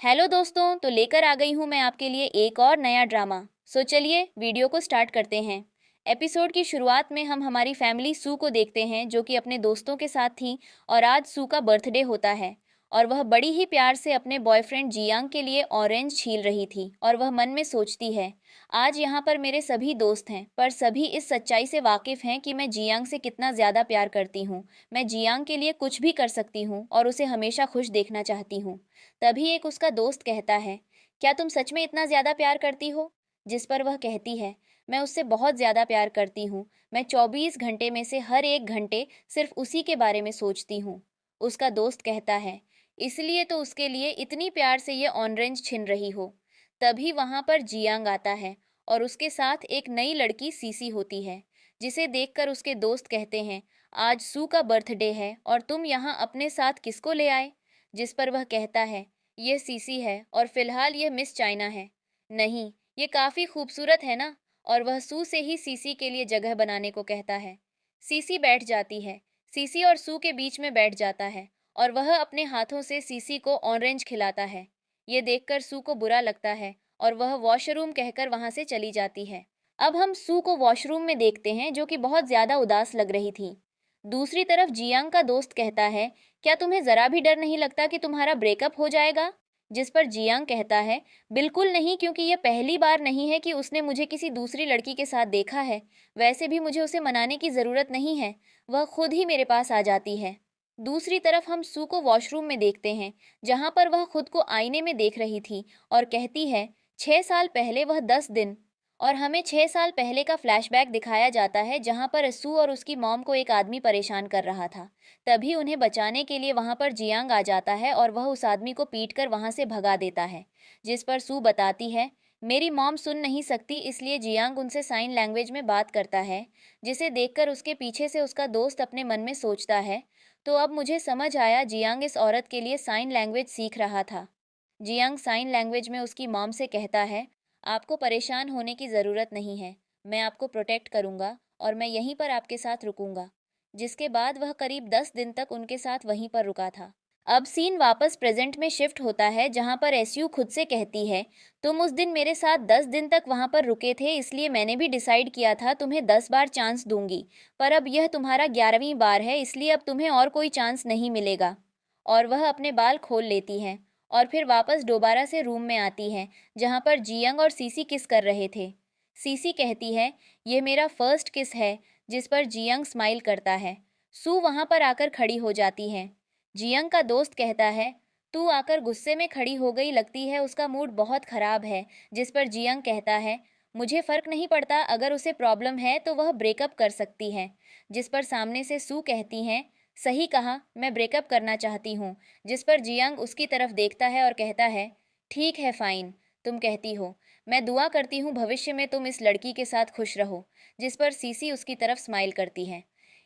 Hello दोस्तों, तो लेकर आ गई हूँ मैं आपके लिए एक और नया ड्रामा। सो चलिए वीडियो को स्टार्ट करते हैं। एपिसोड की शुरुआत में हम हमारी फैमिली सू को देखते हैं, जो कि अपने दोस्तों के साथ थी और आज सू का बर्थडे होता है और वह बड़ी ही प्यार से अपने बॉयफ्रेंड जियांग के लिए ऑरेंज छील रही थी और वह मन में सोचती है, आज यहाँ पर मेरे सभी दोस्त हैं पर सभी इस सच्चाई से वाकिफ़ हैं कि मैं जियांग से कितना ज़्यादा प्यार करती हूँ। मैं जियांग के लिए कुछ भी कर सकती हूँ और उसे हमेशा खुश देखना चाहती हूँ। तभी एक उसका दोस्त कहता है, क्या तुम सच में इतना ज़्यादा प्यार करती हो? जिस पर वह कहती है, मैं उससे बहुत ज़्यादा प्यार करती हूँ। मैं 24 घंटे में से हर एक घंटे सिर्फ उसी के बारे में सोचती हूँ। उसका दोस्त कहता है, इसलिए तो उसके लिए इतनी प्यार से ये ऑरेंज छिन रही हो। तभी वहाँ पर जियांग आता है और उसके साथ एक नई लड़की सीसी होती है, जिसे देखकर उसके दोस्त कहते हैं, आज सू का बर्थडे है और तुम यहाँ अपने साथ किसको ले आए? जिस पर वह कहता है, ये सीसी है और फिलहाल ये मिस चाइना है। नहीं, ये काफ़ी खूबसूरत है ना? और वह सू से ही सीसी के लिए जगह बनाने को कहता है। सीसी बैठ जाती है। सीसी और सू के बीच में बैठ जाता है और वह अपने हाथों से सीसी को ऑरेंज खिलाता है। ये देखकर सू को बुरा लगता है और वह वॉशरूम कहकर वहाँ से चली जाती है। अब हम सू को वॉशरूम में देखते हैं, जो कि बहुत ज़्यादा उदास लग रही थी। दूसरी तरफ जियांग का दोस्त कहता है, क्या तुम्हें ज़रा भी डर नहीं लगता कि तुम्हारा ब्रेकअप हो जाएगा? जिस पर जियांग कहता है, बिल्कुल नहीं, क्योंकि यह पहली बार नहीं है कि उसने मुझे किसी दूसरी लड़की के साथ देखा है। वैसे भी मुझे उसे मनाने की ज़रूरत नहीं है, वह खुद ही मेरे पास आ जाती है। दूसरी तरफ हम सू को वॉशरूम में देखते हैं, जहाँ पर वह खुद को आईने में देख रही थी और कहती है, 6 साल पहले वह 10 दिन। और हमें 6 साल पहले का फ्लैशबैक दिखाया जाता है, जहाँ पर सू और उसकी मॉम को एक आदमी परेशान कर रहा था। तभी उन्हें बचाने के लिए वहाँ पर जियांग आ जाता है और वह उस आदमी को पीटकर वहाँ से भगा देता है। जिस पर सू बताती है, मेरी मॉम सुन नहीं सकती, इसलिए जियांग उनसे साइन लैंग्वेज में बात करता है। जिसे देखकर उसके पीछे से उसका दोस्त अपने मन में सोचता है, तो अब मुझे समझ आया, जियांग इस औरत के लिए साइन लैंग्वेज सीख रहा था। जियांग साइन लैंग्वेज में उसकी मॉम से कहता है, आपको परेशान होने की ज़रूरत नहीं है, मैं आपको प्रोटेक्ट करूँगा और मैं यहीं पर आपके साथ रुकूंगा। जिसके बाद वह करीब 10 दिन तक उनके साथ वहीं पर रुका था। अब सीन वापस प्रेजेंट में शिफ्ट होता है, जहाँ पर एसयू खुद से कहती है, तुम उस दिन मेरे साथ 10 दिन तक वहाँ पर रुके थे, इसलिए मैंने भी डिसाइड किया था तुम्हें 10 बार चांस दूंगी, पर अब यह तुम्हारा 11वीं बार है, इसलिए अब तुम्हें और कोई चांस नहीं मिलेगा। और वह अपने बाल खोल लेती हैं और फिर वापस दोबारा से रूम में आती है, जहाँ पर जियांग और सीसी किस कर रहे थे। सीसी कहती है, ये मेरा फर्स्ट किस है। जिस पर जियांग स्माइल करता है। सू वहाँ पर आकर खड़ी हो जाती है। जियांग का दोस्त कहता है, तू आकर गुस्से में खड़ी हो गई, लगती है उसका मूड बहुत ख़राब है। जिस पर जियांग कहता है, मुझे फ़र्क नहीं पड़ता, अगर उसे प्रॉब्लम है तो वह ब्रेकअप कर सकती है। जिस पर सामने से सू कहती हैं, सही कहा, मैं ब्रेकअप करना चाहती हूँ। जिस पर जियांग उसकी तरफ देखता है और कहता है, ठीक है फ़ाइन, तुम कहती हो, मैं दुआ करती हूँ भविष्य में तुम इस लड़की के साथ खुश रहो। जिस पर सीसी उसकी तरफ स्माइल करती है।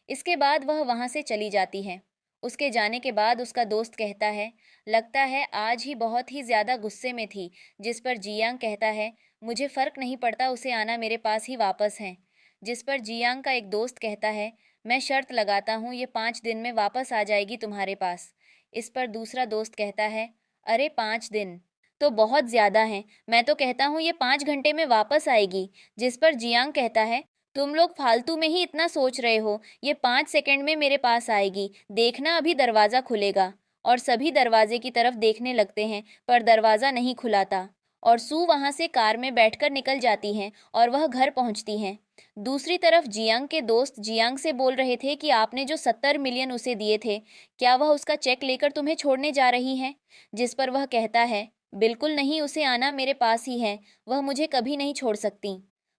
इसके बाद वह वहाँ से चली जाती है। उसके जाने के बाद उसका दोस्त कहता है, लगता है आज ही बहुत ही ज़्यादा गुस्से में थी। जिस पर जियांग कहता है, मुझे फ़र्क नहीं पड़ता, उसे आना मेरे पास ही वापस है। जिस पर जियांग का एक दोस्त कहता है, मैं शर्त लगाता हूँ ये 5 दिन में वापस आ जाएगी तुम्हारे पास। इस पर दूसरा दोस्त कहता है, अरे 5 दिन तो बहुत ज़्यादा हैं, मैं तो कहता हूँ ये 5 घंटे में वापस आएगी। जिस पर जियांग कहता है, तुम लोग फालतू में ही इतना सोच रहे हो, ये 5 सेकंड में मेरे पास आएगी, देखना अभी दरवाज़ा खुलेगा। और सभी दरवाजे की तरफ देखने लगते हैं, पर दरवाज़ा नहीं खुलाता और सू वहाँ से कार में बैठकर निकल जाती हैं और वह घर पहुँचती हैं। दूसरी तरफ जियांग के दोस्त जियांग से बोल रहे थे कि आपने जो 70 मिलियन उसे दिए थे, क्या वह उसका चेक लेकर तुम्हें छोड़ने जा रही हैं? जिस पर वह कहता है, बिल्कुल नहीं, उसे आना मेरे पास ही है, वह मुझे कभी नहीं छोड़ सकती।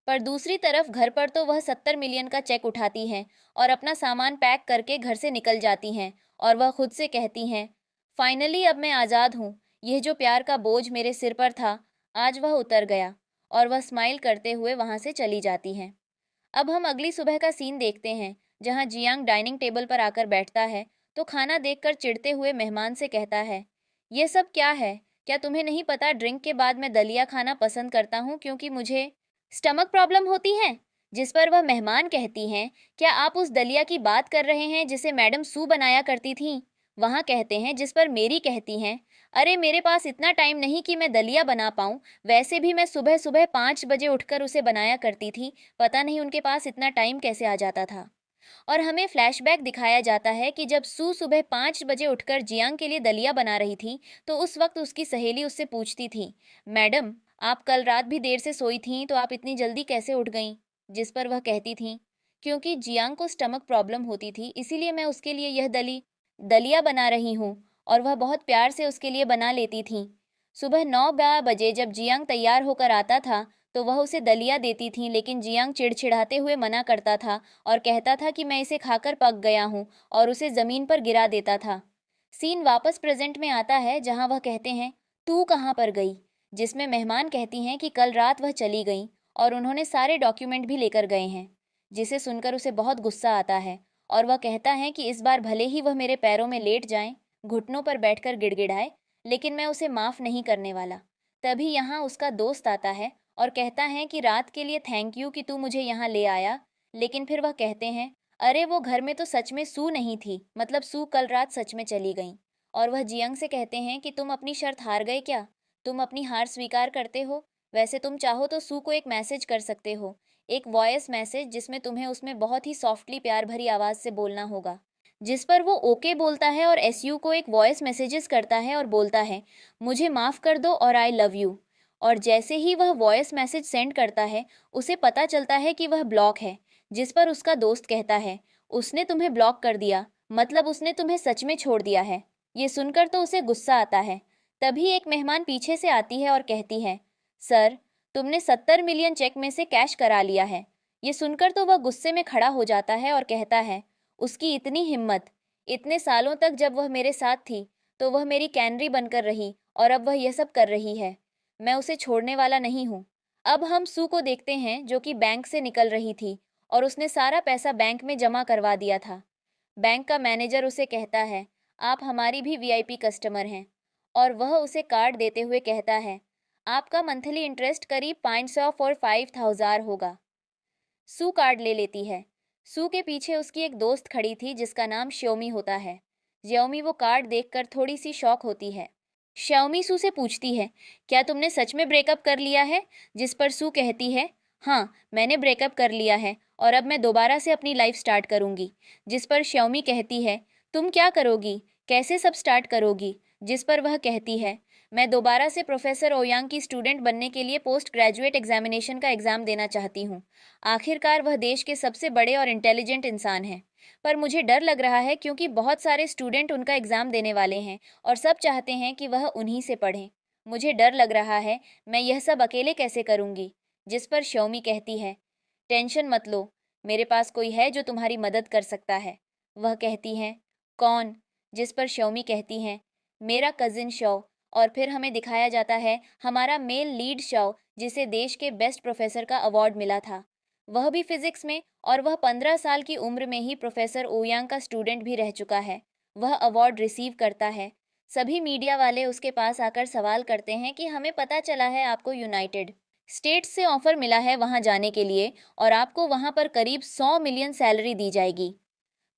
पर दूसरी तरफ घर पर तो वह 70 मिलियन का चेक उठाती हैं और अपना सामान पैक करके घर से निकल जाती हैं और वह खुद से कहती हैं, फाइनली अब मैं आज़ाद हूँ, यह जो प्यार का बोझ मेरे सिर पर था, आज वह उतर गया। और वह स्माइल करते हुए वहाँ से चली जाती हैं। अब हम अगली सुबह का सीन देखते हैं, जहाँ जियांग डाइनिंग टेबल पर आकर बैठता है तो खाना देखकर चिढ़ते हुए मेहमान से कहता है, ये सब क्या है? क्या तुम्हें नहीं पता, ड्रिंक के बाद मैं दलिया खाना पसंद करता हूँ क्योंकि मुझे स्टमक प्रॉब्लम होती है। जिस पर वह मेहमान कहती हैं, क्या आप उस दलिया की बात कर रहे हैं जिसे मैडम सू बनाया करती थी? वहाँ कहते हैं, जिस पर मेरी कहती हैं, अरे मेरे पास इतना टाइम नहीं कि मैं दलिया बना पाऊँ, वैसे भी मैं सुबह सुबह 5 बजे उठकर उसे बनाया करती थी, पता नहीं उनके पास इतना टाइम कैसे आ जाता था। और हमें फ्लैशबैक दिखाया जाता है कि जब सू सुबह 5 बजे उठकर जियांग के लिए दलिया बना रही थी, तो उस वक्त उसकी सहेली उससे पूछती थी, मैडम, आप कल रात भी देर से सोई थीं, तो आप इतनी जल्दी कैसे उठ गईं? जिस पर वह कहती थी, क्योंकि जियांग को स्टमक प्रॉब्लम होती थी, इसीलिए मैं उसके लिए यह दलिया बना रही हूँ। और वह बहुत प्यार से उसके लिए बना लेती थी। सुबह 9-10 बजे जब जियांग तैयार होकर आता था, तो वह उसे दलिया देती थी, लेकिन जियांग चिड़चिड़ाते हुए मना करता था और कहता था कि मैं इसे खाकर पक गया हूँ, और उसे ज़मीन पर गिरा देता था। सीन वापस प्रेजेंट में आता है, जहाँ वह कहते हैं, तू कहाँ पर गई? जिसमें मेहमान कहती हैं कि कल रात वह चली गई और उन्होंने सारे डॉक्यूमेंट भी लेकर गए हैं। जिसे सुनकर उसे बहुत गुस्सा आता है और वह कहता है कि इस बार भले ही वह मेरे पैरों में लेट जाएं, घुटनों पर बैठकर गिड़गिड़ाए, लेकिन मैं उसे माफ़ नहीं करने वाला। तभी यहाँ उसका दोस्त आता है और कहता है कि रात के लिए थैंक यू कि तू मुझे यहाँ ले आया। लेकिन फिर वह कहते हैं, अरे वो घर में तो सच में सू नहीं थी, मतलब सू कल रात सच में चली गई। और वह जियंग से कहते हैं कि तुम अपनी शर्त हार गए क्या? तुम अपनी हार स्वीकार करते हो? वैसे तुम चाहो तो सू को एक मैसेज कर सकते हो, एक वॉइस मैसेज, जिसमें तुम्हें उसमें बहुत ही सॉफ्टली प्यार भरी आवाज़ से बोलना होगा। जिस पर वो ओके बोलता है और एसयू को एक वॉइस मैसेजेस करता है और बोलता है, मुझे माफ़ कर दो और आई लव यू। और जैसे ही वह वॉइस मैसेज सेंड करता है, उसे पता चलता है कि वह ब्लॉक है। जिस पर उसका दोस्त कहता है, उसने तुम्हें ब्लॉक कर दिया, मतलब उसने तुम्हें सच में छोड़ दिया है। ये सुनकर तो उसे गुस्सा आता है। तभी एक मेहमान पीछे से आती है और कहती है, सर, तुमने 70 मिलियन चेक में से कैश करा लिया है। ये सुनकर तो वह गुस्से में खड़ा हो जाता है और कहता है, उसकी इतनी हिम्मत! इतने सालों तक जब वह मेरे साथ थी, तो वह मेरी कैनरी बनकर रही, और अब वह यह सब कर रही है। मैं उसे छोड़ने वाला नहीं हूँ। अब हम सू को देखते हैं, जो कि बैंक से निकल रही थी और उसने सारा पैसा बैंक में जमा करवा दिया था। बैंक का मैनेजर उसे कहता है, आप हमारी भी वीआईपी कस्टमर हैं। और वह उसे कार्ड देते हुए कहता है, आपका मंथली इंटरेस्ट करीब 500 और 5000 होगा। सू कार्ड ले लेती है। सू के पीछे उसकी एक दोस्त खड़ी थी जिसका नाम श्योमी होता है। ज्योमी वो कार्ड देखकर थोड़ी सी शॉक होती है। श्योमी सू से पूछती है, क्या तुमने सच में ब्रेकअप कर लिया है? जिस पर सू कहती है, हाँ, मैंने ब्रेकअप कर लिया है और अब मैं दोबारा से अपनी लाइफ स्टार्ट करूंगी। जिस पर श्योमी कहती है, तुम क्या करोगी, कैसे सब स्टार्ट करोगी? जिस पर वह कहती है, मैं दोबारा से प्रोफेसर ओयांग की स्टूडेंट बनने के लिए पोस्ट ग्रेजुएट एग्जामिनेशन का एग्ज़ाम देना चाहती हूँ। आखिरकार वह देश के सबसे बड़े और इंटेलिजेंट इंसान हैं। पर मुझे डर लग रहा है क्योंकि बहुत सारे स्टूडेंट उनका एग्ज़ाम देने वाले हैं और सब चाहते हैं कि वह उन्हीं से पढ़ें। मुझे डर लग रहा है, मैं यह सब अकेले कैसे करूँगी? जिस पर शौमी कहती है, टेंशन मत लो, मेरे पास कोई है जो तुम्हारी मदद कर सकता है। वह कहती हैं, कौन? जिस पर शौमी कहती हैं, मेरा कज़िन शौ। और फिर हमें दिखाया जाता है हमारा मेल लीड शौ, जिसे देश के बेस्ट प्रोफेसर का अवार्ड मिला था, वह भी फिजिक्स में, और वह 15 साल की उम्र में ही प्रोफेसर ओयांग का स्टूडेंट भी रह चुका है। वह अवार्ड रिसीव करता है। सभी मीडिया वाले उसके पास आकर सवाल करते हैं कि हमें पता चला है आपको यूनाइटेड स्टेट्स से ऑफर मिला है वहां जाने के लिए, और आपको वहां पर करीब 100 मिलियन सैलरी दी जाएगी।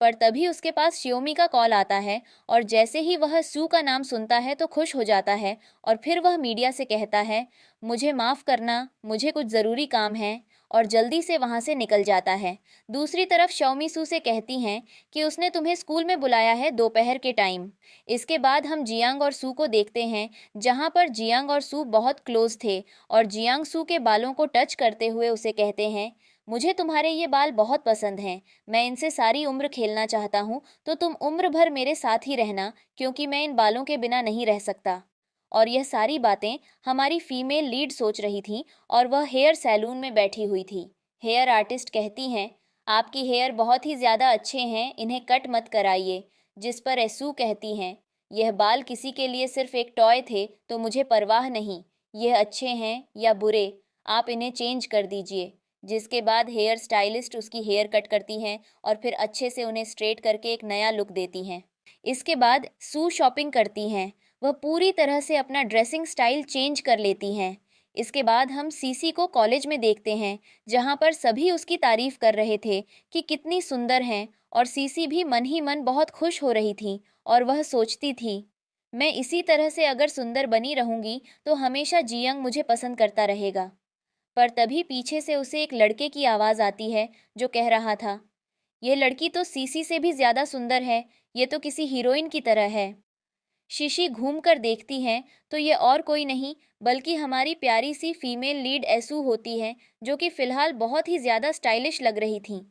पर तभी उसके पास शियोमी का कॉल आता है, और जैसे ही वह सू का नाम सुनता है तो खुश हो जाता है, और फिर वह मीडिया से कहता है, मुझे माफ़ करना, मुझे कुछ ज़रूरी काम है, और जल्दी से वहाँ से निकल जाता है। दूसरी तरफ शौमी सू से कहती हैं कि उसने तुम्हें स्कूल में बुलाया है दोपहर के टाइम। इसके बाद हम जियांग और सू को देखते हैं, जहाँ पर जियांग और सू बहुत क्लोज थे, और जियांग सू के बालों को टच करते हुए उसे कहते हैं, मुझे तुम्हारे ये बाल बहुत पसंद हैं, मैं इनसे सारी उम्र खेलना चाहता हूँ, तो तुम उम्र भर मेरे साथ ही रहना, क्योंकि मैं इन बालों के बिना नहीं रह सकता। और यह सारी बातें हमारी फीमेल लीड सोच रही थी, और वह हेयर सैलून में बैठी हुई थी। हेयर आर्टिस्ट कहती हैं, आपकी हेयर बहुत ही ज़्यादा अच्छे हैं, इन्हें कट मत कराइए। जिस पर एसू कहती हैं, यह बाल किसी के लिए सिर्फ एक टॉय थे, तो मुझे परवाह नहीं, यह अच्छे हैं या बुरे, आप इन्हें चेंज कर दीजिए। जिसके बाद हेयर स्टाइलिस्ट उसकी हेयर कट करती हैं और फिर अच्छे से उन्हें स्ट्रेट करके एक नया लुक देती हैं। इसके बाद सू शॉपिंग करती हैं, वह पूरी तरह से अपना ड्रेसिंग स्टाइल चेंज कर लेती हैं। इसके बाद हम सीसी को कॉलेज में देखते हैं, जहाँ पर सभी उसकी तारीफ कर रहे थे कि कितनी सुंदर हैं, और सीसी भी मन ही मन बहुत खुश हो रही थी, और वह सोचती थी, मैं इसी तरह से अगर सुंदर बनी रहूंगी तो हमेशा जियंग मुझे पसंद करता रहेगा। पर तभी पीछे से उसे एक लड़के की आवाज़ आती है जो कह रहा था, यह लड़की तो सीसी से भी ज़्यादा सुंदर है, ये तो किसी हीरोइन की तरह है। शिशी घूमकर देखती हैं तो ये और कोई नहीं बल्कि हमारी प्यारी सी फीमेल लीड एसू होती है, जो कि फ़िलहाल बहुत ही ज़्यादा स्टाइलिश लग रही थी।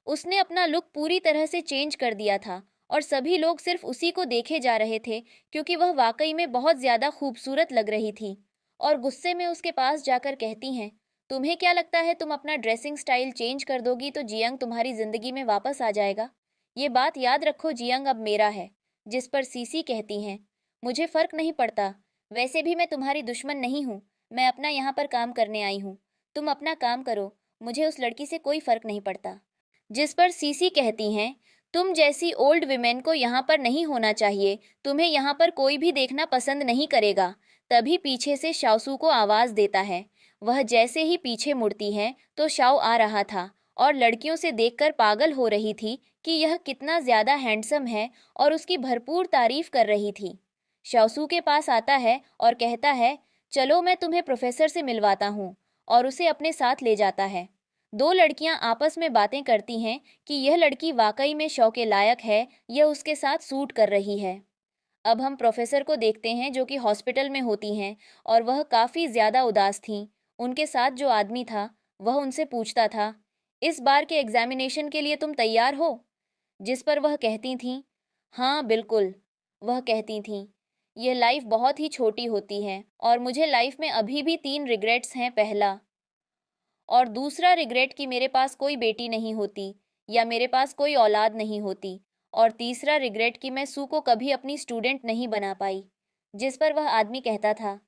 उसने अपना लुक पूरी तरह से चेंज कर दिया था और सभी लोग सिर्फ उसी को देखे जा रहे थे क्योंकि वह वाकई में बहुत ज़्यादा खूबसूरत लग रही थी। और गुस्से में उसके पास जाकर कहती हैं, तुम्हें क्या लगता है तुम अपना ड्रेसिंग स्टाइल चेंज कर दोगी तो जियंग तुम्हारी ज़िंदगी में वापस आ जाएगा? ये बात याद रखो, जियंग अब मेरा है। जिस पर सीसी कहती हैं, मुझे फ़र्क नहीं पड़ता, वैसे भी मैं तुम्हारी दुश्मन नहीं हूँ, मैं अपना यहाँ पर काम करने आई हूँ, तुम अपना काम करो, मुझे उस लड़की से कोई फ़र्क नहीं पड़ता। जिस पर सीसी कहती हैं, तुम जैसी ओल्ड विमेन को यहाँ पर नहीं होना चाहिए, तुम्हें यहाँ पर कोई भी देखना पसंद नहीं करेगा। तभी पीछे से शाओसू को आवाज़ देता है। वह जैसे ही पीछे मुड़ती है तो शाओ आ रहा था और लड़कियों से देखकर पागल हो रही थी कि यह कितना ज़्यादा हैंडसम है और उसकी भरपूर तारीफ कर रही थी। शाओसू के पास आता है और कहता है, चलो मैं तुम्हें प्रोफेसर से मिलवाता हूँ, और उसे अपने साथ ले जाता है। दो लड़कियां आपस में बातें करती हैं कि यह लड़की वाकई में शौ के लायक है, यह उसके साथ सूट कर रही है। अब हम प्रोफेसर को देखते हैं जो कि हॉस्पिटल में होती हैं और वह काफ़ी ज़्यादा उदास थीं। उनके साथ जो आदमी था वह उनसे पूछता था, इस बार के एग्जामिनेशन के लिए तुम तैयार हो? जिस पर वह कहती थीं, हाँ बिल्कुल। वह कहती थीं, यह लाइफ बहुत ही छोटी होती है और मुझे लाइफ में अभी भी 3 रिग्रेट्स हैं। पहला और दूसरा रिग्रेट कि मेरे पास कोई बेटी नहीं होती या मेरे पास कोई औलाद नहीं होती, और तीसरा रिग्रेट कि मैं सू को कभी अपनी स्टूडेंट नहीं बना पाई। जिस पर वह आदमी कहता था,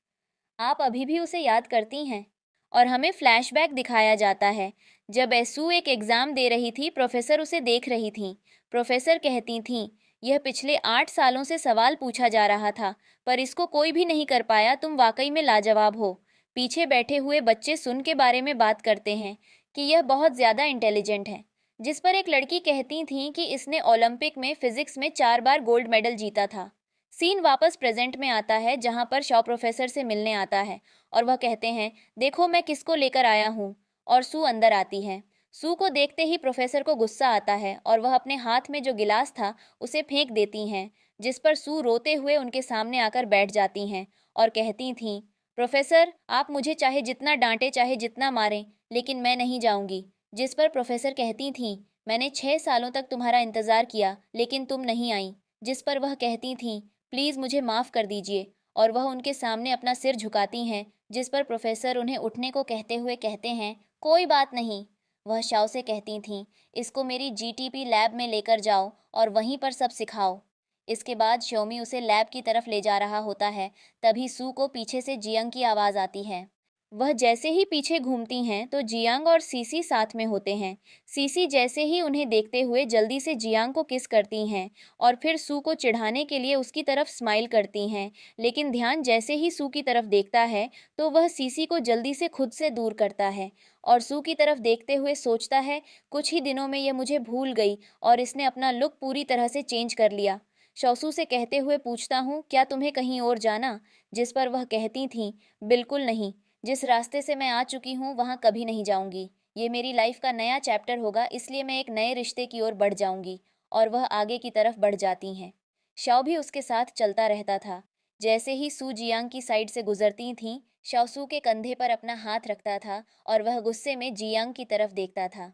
आप अभी भी उसे याद करती हैं? और हमें फ्लैशबैक दिखाया जाता है जब एसू एक एग्ज़ाम दे रही थी, प्रोफेसर उसे देख रही थी। प्रोफेसर कहती थीं, यह पिछले 8 सालों से सवाल पूछा जा रहा था पर इसको कोई भी नहीं कर पाया, तुम वाकई में लाजवाब हो। पीछे बैठे हुए बच्चे सुन के बारे में बात करते हैं कि यह बहुत ज़्यादा इंटेलिजेंट है। जिस पर एक लड़की कहती थी कि इसने ओलंपिक में फिजिक्स में 4 बार गोल्ड मेडल जीता था। सीन वापस प्रेजेंट में आता है जहां पर शॉ प्रोफेसर से मिलने आता है और वह कहते हैं, देखो मैं किसको लेकर आया हूँ। और सू अंदर आती है। सू को देखते ही प्रोफेसर को गुस्सा आता है और वह अपने हाथ में जो गिलास था उसे फेंक देती हैं। जिस पर सू रोते हुए उनके सामने आकर बैठ जाती हैं और कहती थीं, प्रोफेसर आप मुझे चाहे जितना डांटे चाहे जितना मारें, लेकिन मैं नहीं जाऊंगी। जिस पर प्रोफेसर कहती थीं, मैंने 6 सालों तक तुम्हारा इंतज़ार किया लेकिन तुम नहीं आई। जिस पर वह कहती थीं, प्लीज़ मुझे माफ़ कर दीजिए, और वह उनके सामने अपना सिर झुकाती हैं। जिस पर प्रोफेसर उन्हें उठने को कहते हुए कहते हैं, कोई बात नहीं। वह शाओ से कहती थीं, इसको मेरी जीटीपी लैब में लेकर जाओ और वहीं पर सब सिखाओ। इसके बाद शोमी उसे लैब की तरफ ले जा रहा होता है। तभी सू को पीछे से जियांग की आवाज़ आती है। वह जैसे ही पीछे घूमती हैं तो जियांग और सीसी साथ में होते हैं। सीसी जैसे ही उन्हें देखते हुए जल्दी से जियांग को किस करती हैं और फिर सू को चिढ़ाने के लिए उसकी तरफ स्माइल करती हैं, लेकिन ध्यान जैसे ही सू की तरफ देखता है तो वह सीसी को जल्दी से खुद से दूर करता है और सू की तरफ देखते हुए सोचता है, कुछ ही दिनों में यह मुझे भूल गई और इसने अपना लुक पूरी तरह से चेंज कर लिया। शौसू से कहते हुए पूछता हूँ, क्या तुम्हें कहीं और जाना? जिस पर वह कहती थीं, बिल्कुल नहीं, जिस रास्ते से मैं आ चुकी हूँ वहाँ कभी नहीं जाऊँगी। ये मेरी लाइफ का नया चैप्टर होगा, इसलिए मैं एक नए रिश्ते की ओर बढ़ जाऊँगी। और वह आगे की तरफ बढ़ जाती हैं। शाओ भी उसके साथ चलता रहता था। जैसे ही सू जियांग की साइड से गुजरती थीं, शाओ सू के कंधे पर अपना हाथ रखता था और वह गुस्से में जियांग की तरफ देखता था।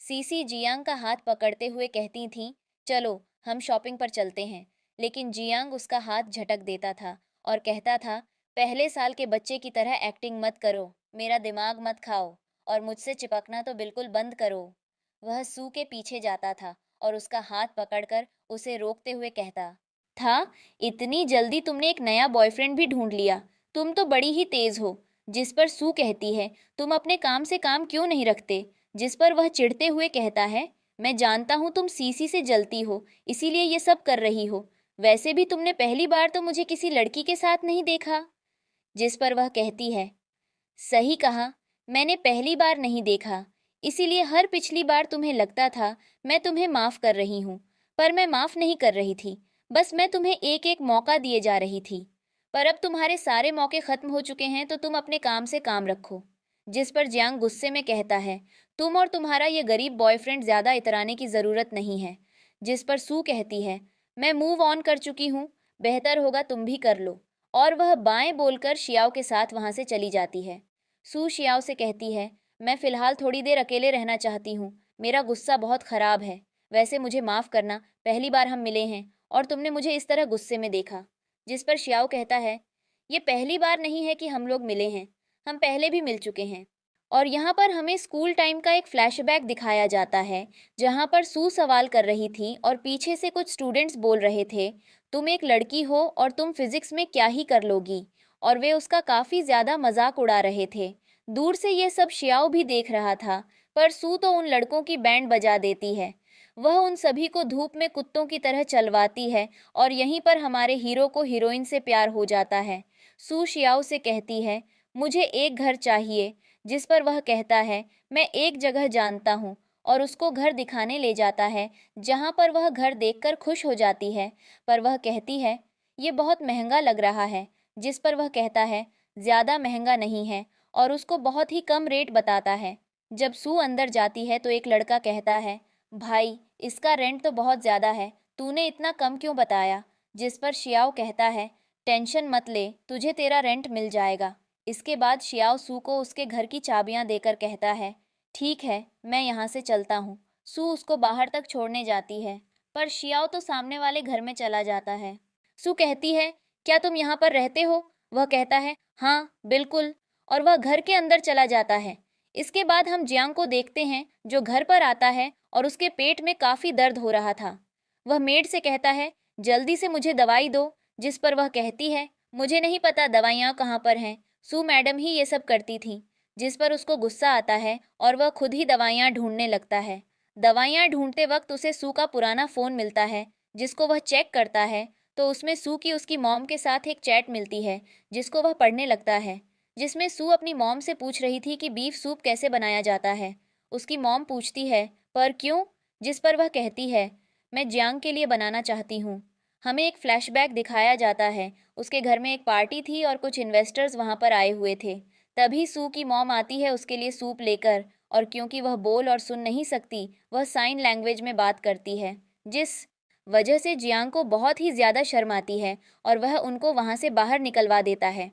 सीसी जियांग का हाथ पकड़ते हुए कहती थीं, चलो हम शॉपिंग पर चलते हैं। लेकिन जियांग उसका हाथ झटक देता था और कहता था, पहले साल के बच्चे की तरह एक्टिंग मत करो, मेरा दिमाग मत खाओ और मुझसे चिपकना तो बिल्कुल बंद करो। वह सू के पीछे जाता था और उसका हाथ पकड़कर उसे रोकते हुए कहता था, इतनी जल्दी तुमने एक नया बॉयफ्रेंड भी ढूंढ लिया, तुम तो बड़ी ही तेज हो। जिस पर सू कहती है, तुम अपने काम से काम क्यों नहीं रखते? जिस पर वह चिढ़ते हुए कहता है, मैं जानता हूँ तुम सीसी से जलती हो, इसीलिए ये सब कर रही हो। वैसे भी तुमने पहली बार तो मुझे किसी लड़की के साथ नहीं देखा। जिस पर वह कहती है, सही कहा, मैंने पहली बार नहीं देखा, इसीलिए हर पिछली बार तुम्हें लगता था मैं तुम्हें माफ़ कर रही हूँ, पर मैं माफ़ नहीं कर रही थी। बस मैं तुम्हें एक एक मौका दिए जा रही थी, पर अब तुम्हारे सारे मौके खत्म हो चुके हैं तो तुम अपने काम से काम रखो। जिस पर जियांग गुस्से में कहता है, तुम और तुम्हारा ये गरीब बॉयफ्रेंड ज्यादा इतराने की जरूरत नहीं है। जिस पर सू कहती है, मैं मूव ऑन कर चुकी हूँ, बेहतर होगा तुम भी कर लो। और वह बाएं बोलकर शियाओ के साथ वहां से चली जाती है। सू शियाओ से कहती है, मैं फिलहाल थोड़ी देर अकेले रहना चाहती हूँ, मेरा गुस्सा बहुत खराब है। वैसे मुझे माफ करना, पहली बार हम मिले हैं और तुमने मुझे इस तरह गुस्से में देखा। जिस पर शियाओ कहता है, ये पहली बार नहीं है कि हम लोग मिले हैं, हम पहले भी मिल चुके हैं। और यहाँ पर हमें स्कूल टाइम का एक फ्लैशबैक दिखाया जाता है, जहाँ पर सू सवाल कर रही थी और पीछे से कुछ स्टूडेंट्स बोल रहे थे, तुम एक लड़की हो और तुम फिजिक्स में क्या ही कर लोगी। और वे उसका काफ़ी ज़्यादा मजाक उड़ा रहे थे। दूर से ये सब शियाओ भी देख रहा था, पर सू तो उन लड़कों की बैंड बजा देती है। वह उन सभी को धूप में कुत्तों की तरह चलवाती है और यहीं पर हमारे हीरो को हीरोइन से प्यार हो जाता है। सू शियाओ से कहती है, मुझे एक घर चाहिए। जिस पर वह कहता है, मैं एक जगह जानता हूँ, और उसको घर दिखाने ले जाता है, जहाँ पर वह घर देखकर खुश हो जाती है। पर वह कहती है, ये बहुत महंगा लग रहा है। जिस पर वह कहता है, ज़्यादा महंगा नहीं है, और उसको बहुत ही कम रेट बताता है। जब सू अंदर जाती है तो एक लड़का कहता है, भाई इसका रेंट तो बहुत ज़्यादा है, तूने इतना कम क्यों बताया। जिस पर शियाओ कहता है, टेंशन मत ले, तुझे तेरा रेंट मिल जाएगा। इसके बाद शियाओ सू को उसके घर की चाबियां देकर कहता है, ठीक है मैं यहाँ से चलता हूँ। सू उसको बाहर तक छोड़ने जाती है, पर शियाओ तो सामने वाले घर में चला जाता है। सू कहती है, क्या तुम यहाँ पर रहते हो। वह कहता है, हाँ बिल्कुल, और वह घर के अंदर चला जाता है। इसके बाद हम जियांग को देखते हैं, जो घर पर आता है और उसके पेट में काफ़ी दर्द हो रहा था। वह मेड से कहता है, जल्दी से मुझे दवाई दो। जिस पर वह कहती है, मुझे नहीं पता दवाइयाँ कहाँ पर हैं, सू मैडम ही ये सब करती थी। जिस पर उसको गुस्सा आता है और वह खुद ही दवाइयाँ ढूंढने लगता है। दवाइयाँ ढूंढते वक्त उसे सू का पुराना फ़ोन मिलता है, जिसको वह चेक करता है तो उसमें सू की उसकी मॉम के साथ एक चैट मिलती है, जिसको वह पढ़ने लगता है। जिसमें सू अपनी मॉम से पूछ रही थी कि बीफ सूप कैसे बनाया जाता है। उसकी मॉम पूछती है, पर क्यों। जिस पर वह कहती है, मैं जियांग के लिए बनाना चाहती हूँ। हमें एक फ्लैशबैक दिखाया जाता है, उसके घर में एक पार्टी थी और कुछ इन्वेस्टर्स वहाँ पर आए हुए थे। तभी सू की मॉम आती है उसके लिए सूप लेकर, और क्योंकि वह बोल और सुन नहीं सकती, वह साइन लैंग्वेज में बात करती है, जिस वजह से जियांग को बहुत ही ज़्यादा शर्म आती है और वह उनको वहाँ से बाहर निकलवा देता है।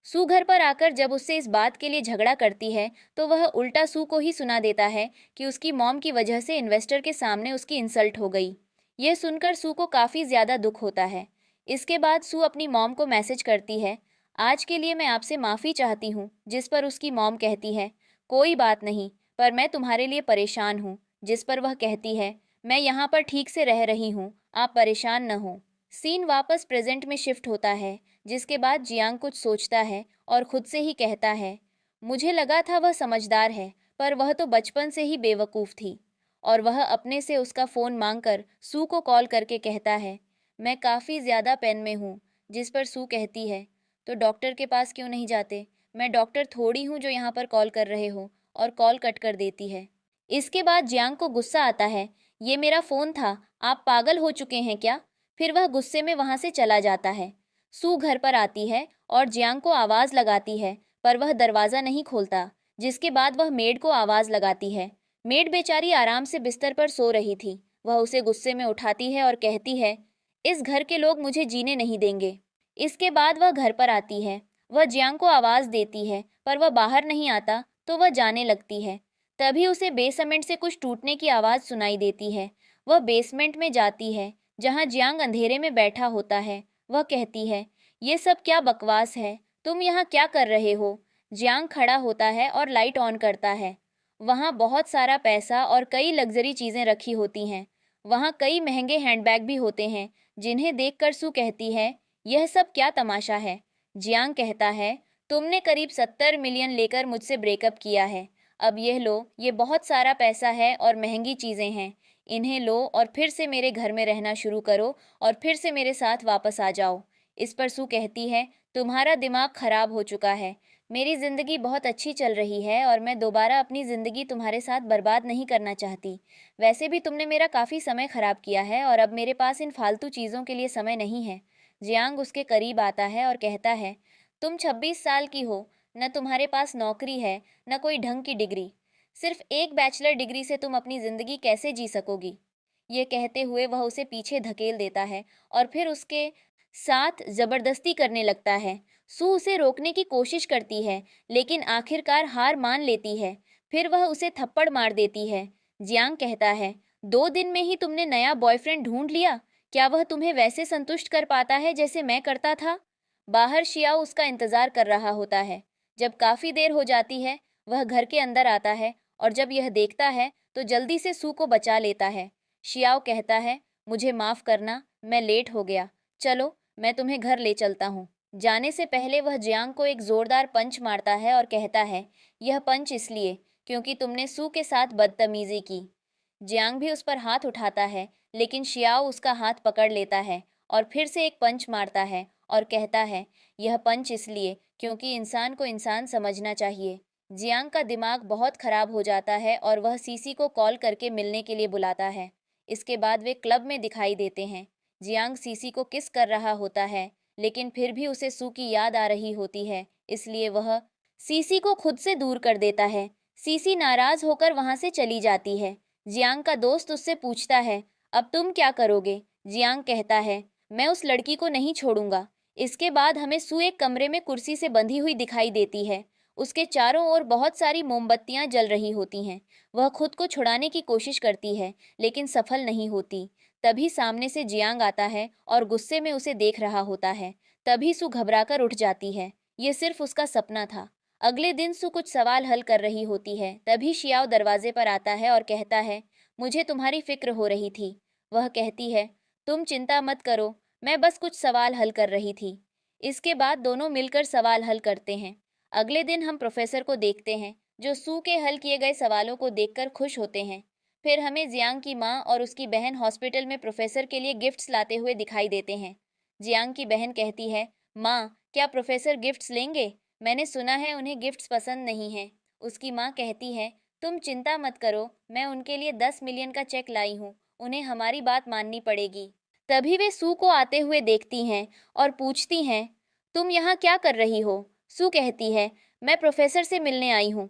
सू घर पर आकर जब उससे इस बात के लिए झगड़ा करती है तो वह उल्टा सू को ही सुना देता है कि उसकी मॉम की वजह से इन्वेस्टर के सामने उसकी इंसल्ट हो गई। यह सुनकर सू को काफ़ी ज़्यादा दुख होता है। इसके बाद सू अपनी मॉम को मैसेज करती है, आज के लिए मैं आपसे माफ़ी चाहती हूँ। जिस पर उसकी मॉम कहती है, कोई बात नहीं, पर मैं तुम्हारे लिए परेशान हूँ। जिस पर वह कहती है, मैं यहाँ पर ठीक से रह रही हूँ, आप परेशान न हो। सीन वापस प्रेजेंट में शिफ्ट होता है, जिसके बाद जियांग कुछ सोचता है और खुद से ही कहता है, मुझे लगा था वह समझदार है, पर वह तो बचपन से ही बेवकूफ़ थी। और वह अपने से उसका फ़ोन मांगकर सू को कॉल करके कहता है, मैं काफ़ी ज़्यादा पेन में हूँ। जिस पर सू कहती है, तो डॉक्टर के पास क्यों नहीं जाते, मैं डॉक्टर थोड़ी हूँ जो यहाँ पर कॉल कर रहे हो। और कॉल कट कर देती है। इसके बाद जियांग को गुस्सा आता है, ये मेरा फ़ोन था, आप पागल हो चुके हैं क्या। फिर वह गुस्से में वहाँ से चला जाता है। सू घर पर आती है और जियांग को आवाज़ लगाती है, पर वह दरवाज़ा नहीं खोलता। जिसके बाद वह मेड को आवाज़ लगाती है। मेड बेचारी आराम से बिस्तर पर सो रही थी। वह उसे गुस्से में उठाती है और कहती है, इस घर के लोग मुझे जीने नहीं देंगे। इसके बाद वह घर पर आती है। वह जियांग को आवाज़ देती है, पर वह बाहर नहीं आता तो वह जाने लगती है। तभी उसे बेसमेंट से कुछ टूटने की आवाज़ सुनाई देती है। वह बेसमेंट में जाती है, जहाँ जियांग अंधेरे में बैठा होता है। वह कहती है, ये सब क्या बकवास है, तुम यहाँ क्या कर रहे हो। जियांग खड़ा होता है और लाइट ऑन करता है। वहाँ बहुत सारा पैसा और कई लग्जरी चीज़ें रखी होती हैं। वहाँ कई महंगे हैंडबैग भी होते हैं, जिन्हें देखकर सू कहती है, यह सब क्या तमाशा है। जियांग कहता है, तुमने करीब 70 मिलियन लेकर मुझसे ब्रेकअप किया है। अब यह लो, ये बहुत सारा पैसा है और महंगी चीज़ें हैं। इन्हें लो और फिर से मेरे घर में रहना शुरू करो और फिर से मेरे साथ वापस आ जाओ। इस पर सू कहती है, तुम्हारा दिमाग खराब हो चुका है। मेरी ज़िंदगी बहुत अच्छी चल रही है और मैं दोबारा अपनी ज़िंदगी तुम्हारे साथ बर्बाद नहीं करना चाहती। वैसे भी तुमने मेरा काफ़ी समय ख़राब किया है और अब मेरे पास इन फालतू चीज़ों के लिए समय नहीं है। जियांग उसके करीब आता है और कहता है, तुम 26 साल की हो, न तुम्हारे पास नौकरी है, न कोई ढंग की डिग्री। सिर्फ एक बैचलर डिग्री से तुम अपनी ज़िंदगी कैसे जी सकोगी? ये कहते हुए वह उसे पीछे धकेल देता है और फिर उसके साथ ज़बरदस्ती करने लगता है। सू उसे रोकने की कोशिश करती है, लेकिन आखिरकार हार मान लेती है। फिर वह उसे थप्पड़ मार देती है। जियांग कहता है, 2 दिन में ही तुमने नया बॉयफ्रेंड ढूंढ लिया? क्या वह तुम्हें वैसे संतुष्ट कर पाता है जैसे मैं करता था? बाहर शियाओ उसका इंतजार कर रहा होता है। जब काफी देर हो जाती है, वह घर के अंदर आता है और जब यह देखता है तो जल्दी से सू को बचा लेता है। शियाओ कहता है, मुझे माफ करना, मैं लेट हो गया। चलो, मैं तुम्हें घर ले चलता हूँ। जाने से पहले वह जियांग को एक जोरदार पंच मारता है और कहता है, यह पंच इसलिए क्योंकि तुमने सू के साथ बदतमीजी की। जियांग भी उस पर हाथ उठाता है, लेकिन शियाओ उसका हाथ पकड़ लेता है और फिर से एक पंच मारता है और कहता है, यह पंच इसलिए क्योंकि इंसान को इंसान समझना चाहिए। जियांग का दिमाग बहुत खराब हो जाता है और वह सीसी को कॉल करके मिलने के लिए बुलाता है। इसके बाद वे क्लब में दिखाई देते हैं। जियांग सीसी को किस कर रहा होता है, लेकिन फिर भी उसे सू की याद आ रही होती है, इसलिए वह सीसी को खुद से दूर कर देता है। सीसी नाराज होकर वहां से चली जाती है। जियांग का दोस्त उससे पूछता है, अब तुम क्या करोगे? जियांग कहता है, मैं उस लड़की को नहीं छोड़ूंगा। इसके बाद हमें सू एक कमरे में कुर्सी से बंधी हुई दिखाई देती है। उसके चारों ओर बहुत सारी मोमबत्तियां जल रही होती हैं। वह खुद को छुड़ाने की कोशिश करती है, लेकिन सफल नहीं होती। तभी सामने से जियांग आता है और गुस्से में उसे देख रहा होता है। तभी सू घबराकर उठ जाती है। ये सिर्फ उसका सपना था। अगले दिन सू कुछ सवाल हल कर रही होती है। तभी शियाओ दरवाजे पर आता है और कहता है, मुझे तुम्हारी फिक्र हो रही थी। वह कहती है, तुम चिंता मत करो, मैं बस कुछ सवाल हल कर रही थी। इसके बाद दोनों मिलकर सवाल हल करते हैं। अगले दिन हम प्रोफेसर को देखते हैं, जो सू के हल किए गए सवालों को देखकर खुश होते हैं। फिर हमें जियांग की माँ और उसकी बहन हॉस्पिटल में प्रोफेसर के लिए गिफ्ट्स लाते हुए दिखाई देते हैं। जियांग की बहन कहती है, माँ, क्या प्रोफेसर गिफ्ट्स लेंगे? मैंने सुना है उन्हें गिफ्ट्स पसंद नहीं हैं। उसकी माँ कहती है, तुम चिंता मत करो, मैं उनके लिए 10 मिलियन का चेक लाई हूँ, उन्हें हमारी बात माननी पड़ेगी। तभी वे सू को आते हुए देखती हैं और पूछती हैं, तुम यहाँ क्या कर रही हो? सू कहती है, मैं प्रोफेसर से मिलने आई हूँ।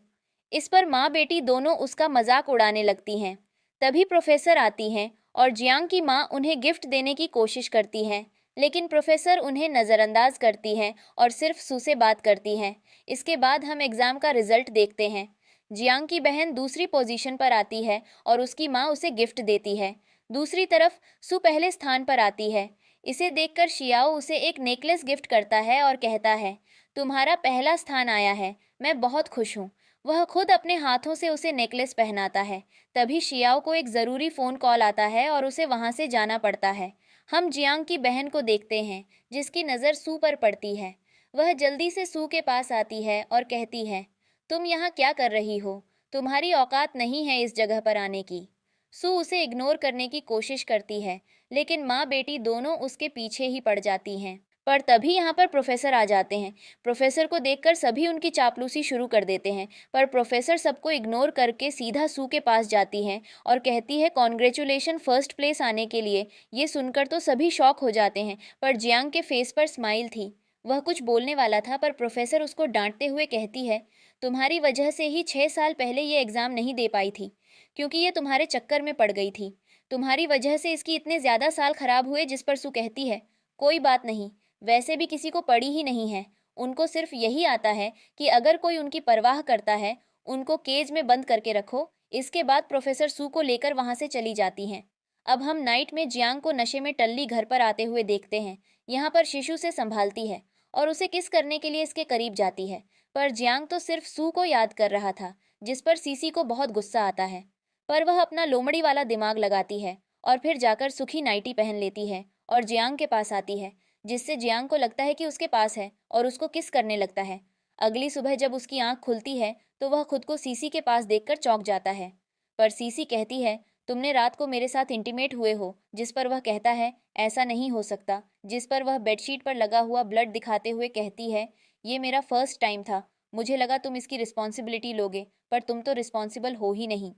इस पर माँ बेटी दोनों उसका मजाक उड़ाने लगती हैं। तभी प्रोफेसर आती हैं और जियांग की माँ उन्हें गिफ्ट देने की कोशिश करती है, लेकिन प्रोफेसर उन्हें नज़रअंदाज करती हैं और सिर्फ सू से बात करती हैं। इसके बाद हम एग्ज़ाम का रिजल्ट देखते हैं। जियांग की बहन दूसरी पोजीशन पर आती है और उसकी माँ उसे गिफ्ट देती है। दूसरी तरफ सू पहले स्थान पर आती है। इसे देखकर शियाओ उसे एक नेकलेस गिफ्ट करता है और कहता है, तुम्हारा पहला स्थान आया है, मैं बहुत खुश हूँ। वह खुद अपने हाथों से उसे नेकलेस पहनाता है। तभी शियाओ को एक ज़रूरी फ़ोन कॉल आता है और उसे वहाँ से जाना पड़ता है। हम जियांग की बहन को देखते हैं, जिसकी नज़र सू पर पड़ती है। वह जल्दी से सू के पास आती है और कहती है, तुम यहाँ क्या कर रही हो? तुम्हारी औकात नहीं है इस जगह पर आने की। सू उसे इग्नोर करने की कोशिश करती है, लेकिन माँ बेटी दोनों उसके पीछे ही पड़ जाती हैं। पर तभी यहाँ पर प्रोफेसर आ जाते हैं। प्रोफेसर को देखकर सभी उनकी चापलूसी शुरू कर देते हैं, पर प्रोफेसर सबको इग्नोर करके सीधा सू के पास जाती हैं और कहती है, कॉन्ग्रेचुलेशन फर्स्ट प्लेस आने के लिए। ये सुनकर तो सभी शॉक हो जाते हैं, पर जियांग के फेस पर स्माइल थी। वह कुछ बोलने वाला था, पर प्रोफेसर उसको डांटते हुए कहती है, तुम्हारी वजह से ही 6 साल पहले ये एग्ज़ाम नहीं दे पाई थी, क्योंकि ये तुम्हारे चक्कर में पड़ गई थी। तुम्हारी वजह से इसकी इतने ज़्यादा साल खराब हुए। जिस पर सू कहती है, कोई बात नहीं, वैसे भी किसी को पड़ी ही नहीं है। उनको सिर्फ यही आता है कि अगर कोई उनकी परवाह करता है, उनको केज में बंद करके रखो। इसके बाद प्रोफेसर सू को लेकर वहां से चली जाती हैं। अब हम नाइट में जियांग को नशे में टल्ली घर पर आते हुए देखते हैं। यहाँ पर शिशु से संभालती है और उसे किस करने के लिए इसके करीब जाती है, पर जियांग तो सिर्फ सू को याद कर रहा था, जिस पर सीसी को बहुत गुस्सा आता है। पर वह अपना लोमड़ी वाला दिमाग लगाती है और फिर जाकर सुखी नाइटी पहन लेती है और जियांग के पास आती है, जिससे जियांग को लगता है कि उसके पास है और उसको किस करने लगता है। अगली सुबह जब उसकी आंख खुलती है तो वह खुद को सीसी के पास देखकर चौंक जाता है। पर सीसी कहती है, तुमने रात को मेरे साथ इंटीमेट हुए हो। जिस पर वह कहता है, ऐसा नहीं हो सकता। जिस पर वह बेडशीट पर लगा हुआ ब्लड दिखाते हुए कहती है, ये मेरा फर्स्ट टाइम था मुझे लगा तुम इसकी रिस्पॉन्सिबिलिटी लोगे, पर तुम तो रिस्पॉन्सिबल हो ही नहीं।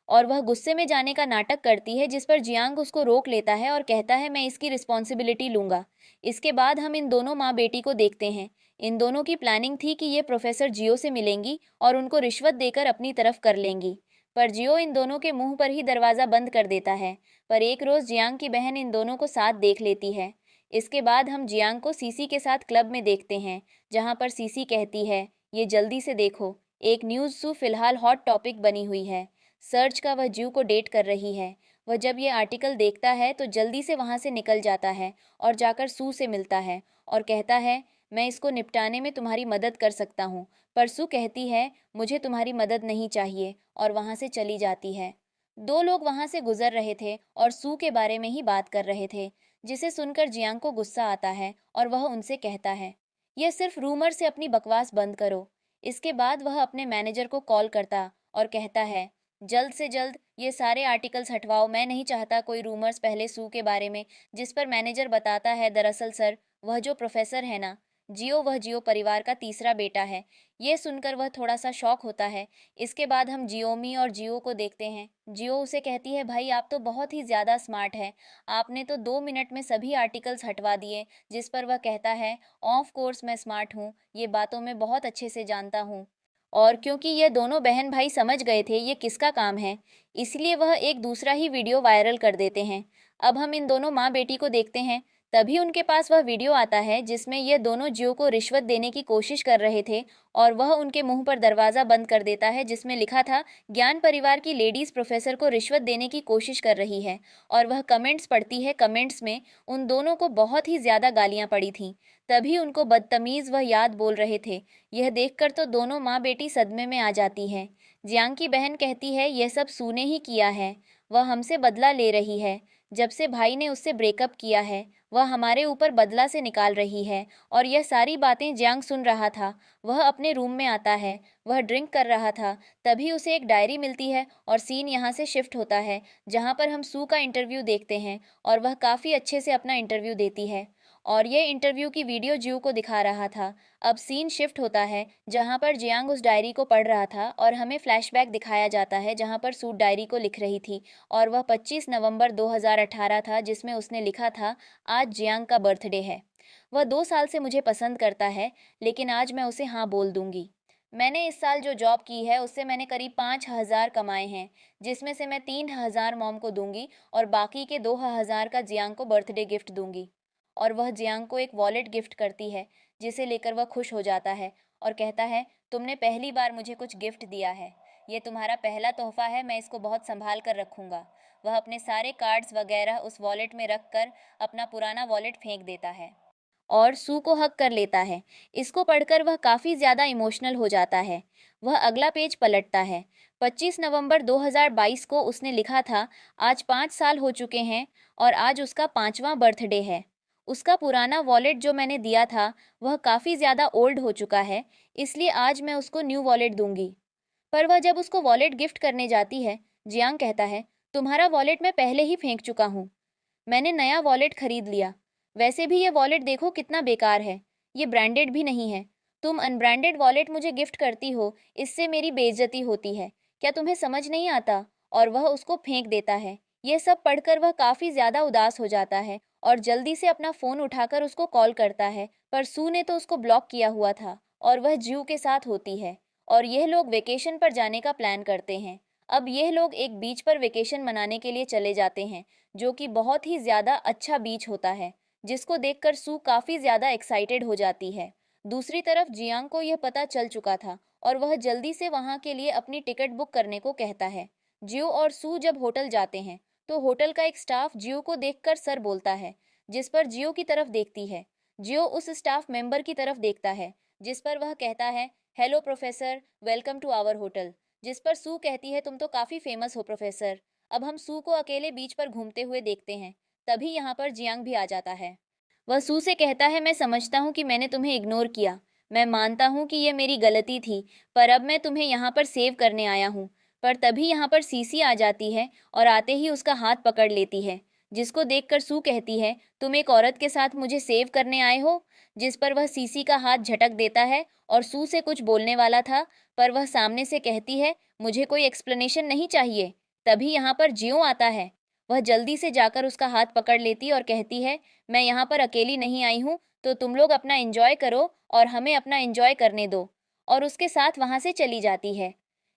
और वह गुस्से में जाने का नाटक करती है, जिस पर जियांग उसको रोक लेता है और कहता है मैं इसकी रिस्पॉन्सिबिलिटी लूँगा। इसके बाद हम इन दोनों माँ बेटी को देखते हैं। इन दोनों की प्लानिंग थी कि ये प्रोफेसर जियो से मिलेंगी और उनको रिश्वत देकर अपनी तरफ कर लेंगी, पर जियो इन दोनों के मुंह पर ही दरवाज़ा बंद कर देता है। पर एक रोज़ जियांग की बहन इन दोनों को साथ देख लेती है। इसके बाद हम जियांग को सीसी के साथ क्लब में देखते हैं, जहाँ पर सीसी कहती है ये जल्दी से देखो, एक न्यूज़ सू फिलहाल हॉट टॉपिक बनी हुई है। सर्च का वह ज्यू को डेट कर रही है। वह जब ये आर्टिकल देखता है तो जल्दी से वहाँ से निकल जाता है और जाकर सू से मिलता है और कहता है मैं इसको निपटाने में तुम्हारी मदद कर सकता हूँ। पर सू कहती है मुझे तुम्हारी मदद नहीं चाहिए और वहाँ से चली जाती है। दो लोग वहाँ से गुजर रहे थे और सू के बारे में ही बात कर रहे थे, जिसे सुनकर जियांग को गुस्सा आता है और वह उनसे कहता है यह सिर्फ रूमर से अपनी बकवास बंद करो। इसके बाद वह अपने मैनेजर को कॉल करता और कहता है जल्द से जल्द ये सारे आर्टिकल्स हटवाओ, मैं नहीं चाहता कोई रूमर्स पहले सू के बारे में। जिस पर मैनेजर बताता है दरअसल सर वह जो प्रोफेसर है ना जियो, वह जियो परिवार का तीसरा बेटा है। ये सुनकर वह थोड़ा सा शॉक होता है। इसके बाद हम जियोमी और जियो को देखते हैं। जियो उसे कहती है भाई आप तो बहुत ही ज़्यादा स्मार्ट है, आपने तो 2 मिनट में सभी आर्टिकल्स हटवा दिए। जिस पर वह कहता है ऑफ कोर्स मैं स्मार्ट हूँ, ये बातों में बहुत अच्छे से जानता हूँ। और क्योंकि ये दोनों बहन भाई समझ गए थे ये किसका काम है, इसलिए वह एक दूसरा ही वीडियो वायरल कर देते हैं। अब हम इन दोनों माँ बेटी को देखते हैं। तभी उनके पास वह वीडियो आता है जिसमें ये दोनों जियो को रिश्वत देने की कोशिश कर रहे थे और वह उनके मुंह पर दरवाज़ा बंद कर देता है, जिसमें लिखा था ज्ञान परिवार की लेडीज़ प्रोफेसर को रिश्वत देने की कोशिश कर रही है। और वह कमेंट्स पढ़ती है। कमेंट्स में उन दोनों को बहुत ही ज़्यादा गालियाँ पड़ी थीं। तभी उनको बदतमीज़ वह याद बोल रहे थे। यह देखकर तो दोनों माँ बेटी सदमे में आ जाती हैं। जियांग की बहन कहती है यह सब सू ने ही किया है, वह हमसे बदला ले रही है। जब से भाई ने उससे ब्रेकअप किया है वह हमारे ऊपर बदला से निकाल रही है। और यह सारी बातें जियांग सुन रहा था। वह अपने रूम में आता है, वह ड्रिंक कर रहा था। तभी उसे एक डायरी मिलती है और सीन यहाँ से शिफ्ट होता है, जहाँ पर हम सू का इंटरव्यू देखते हैं और वह काफ़ी अच्छे से अपना इंटरव्यू देती है और यह इंटरव्यू की वीडियो जियो को दिखा रहा था। अब सीन शिफ्ट होता है जहां पर जियांग उस डायरी को पढ़ रहा था और हमें फ्लैशबैक दिखाया जाता है जहां पर सूट डायरी को लिख रही थी और वह 25 नवंबर 2018 था, जिसमें उसने लिखा था आज जियांग का बर्थडे है। वह 2 साल से मुझे पसंद करता है, लेकिन आज मैं उसे हाँ बोल दूंगी। मैंने इस साल जो जॉब की है उससे मैंने करीब 5,000 कमाए हैं, जिसमें से मैं 3,000 मॉम को दूंगी और बाकी के 2,000 का जियांग को बर्थडे गिफ्ट दूंगी। और वह जियांग को एक वॉलेट गिफ्ट करती है, जिसे लेकर वह खुश हो जाता है और कहता है तुमने पहली बार मुझे कुछ गिफ्ट दिया है, ये तुम्हारा पहला तोहफा है, मैं इसको बहुत संभाल कर रखूँगा। वह अपने सारे कार्ड्स वगैरह उस वॉलेट में रख कर अपना पुराना वॉलेट फेंक देता है और सू को हक कर लेता है। इसको पढ़कर वह काफ़ी ज़्यादा इमोशनल हो जाता है। वह अगला पेज पलटता है। 25 नवंबर 2022 को उसने लिखा था आज 5 साल हो चुके हैं और आज उसका 5वां बर्थडे है। उसका पुराना वॉलेट जो मैंने दिया था वह काफ़ी ज़्यादा ओल्ड हो चुका है, इसलिए आज मैं उसको न्यू वॉलेट दूंगी। पर वह जब उसको वॉलेट गिफ्ट करने जाती है, जियांग कहता है तुम्हारा वॉलेट मैं पहले ही फेंक चुका हूँ, मैंने नया वॉलेट खरीद लिया। वैसे भी ये वॉलेट देखो कितना बेकार है, ये ब्रांडेड भी नहीं है। तुम अनब्रांडेड वॉलेट मुझे गिफ्ट करती हो, इससे मेरी बेइज्जती होती है, क्या तुम्हें समझ नहीं आता? और वह उसको फेंक देता है। ये सब पढ़कर वह काफ़ी ज़्यादा उदास हो जाता है और जल्दी से अपना फ़ोन उठाकर उसको कॉल करता है, पर सू ने तो उसको ब्लॉक किया हुआ था और वह ज्यू के साथ होती है और यह लोग वेकेशन पर जाने का प्लान करते हैं। अब यह लोग एक बीच पर वेकेशन मनाने के लिए चले जाते हैं, जो कि बहुत ही ज़्यादा अच्छा बीच होता है, जिसको देखकर सू काफ़ी ज़्यादा एक्साइटेड हो जाती है। दूसरी तरफ जियांग को यह पता चल चुका था और वह जल्दी से वहाँ के लिए अपनी टिकट बुक करने को कहता है। जियो और सू जब होटल जाते हैं तो होटल का एक स्टाफ जियो को देखकर सर बोलता है, जिस पर जियो की तरफ देखती है। जियो उस स्टाफ मेंबर की तरफ देखता है, जिस पर वह कहता है hello professor, welcome to our hotel. जिस पर सू कहती है तुम तो काफ़ी फेमस हो प्रोफेसर। अब हम सू को अकेले बीच पर घूमते हुए देखते हैं। तभी यहाँ पर जियांग भी आ जाता है। वह सू से कहता है मैं समझता हूँ कि मैंने तुम्हें इग्नोर किया, मैं मानता हूँ कि यह मेरी गलती थी, पर अब मैं तुम्हें यहाँ पर सेव करने आया हूँ। पर तभी यहाँ पर सीसी आ जाती है और आते ही उसका हाथ पकड़ लेती है, जिसको देखकर सू कहती है तुम एक औरत के साथ मुझे सेव करने आए हो? जिस पर वह सीसी का हाथ झटक देता है और सू से कुछ बोलने वाला था, पर वह सामने से कहती है, मुझे कोई एक्सप्लेनेशन नहीं चाहिए। तभी यहाँ पर जियो आता है। वह जल्दी से जाकर उसका हाथ पकड़ लेती और कहती है, मैं यहाँ पर अकेली नहीं आई हूँ, तो तुम लोग अपना एंजॉय करो और हमें अपना एंजॉय करने दो। और उसके साथ वहाँ से चली जाती है।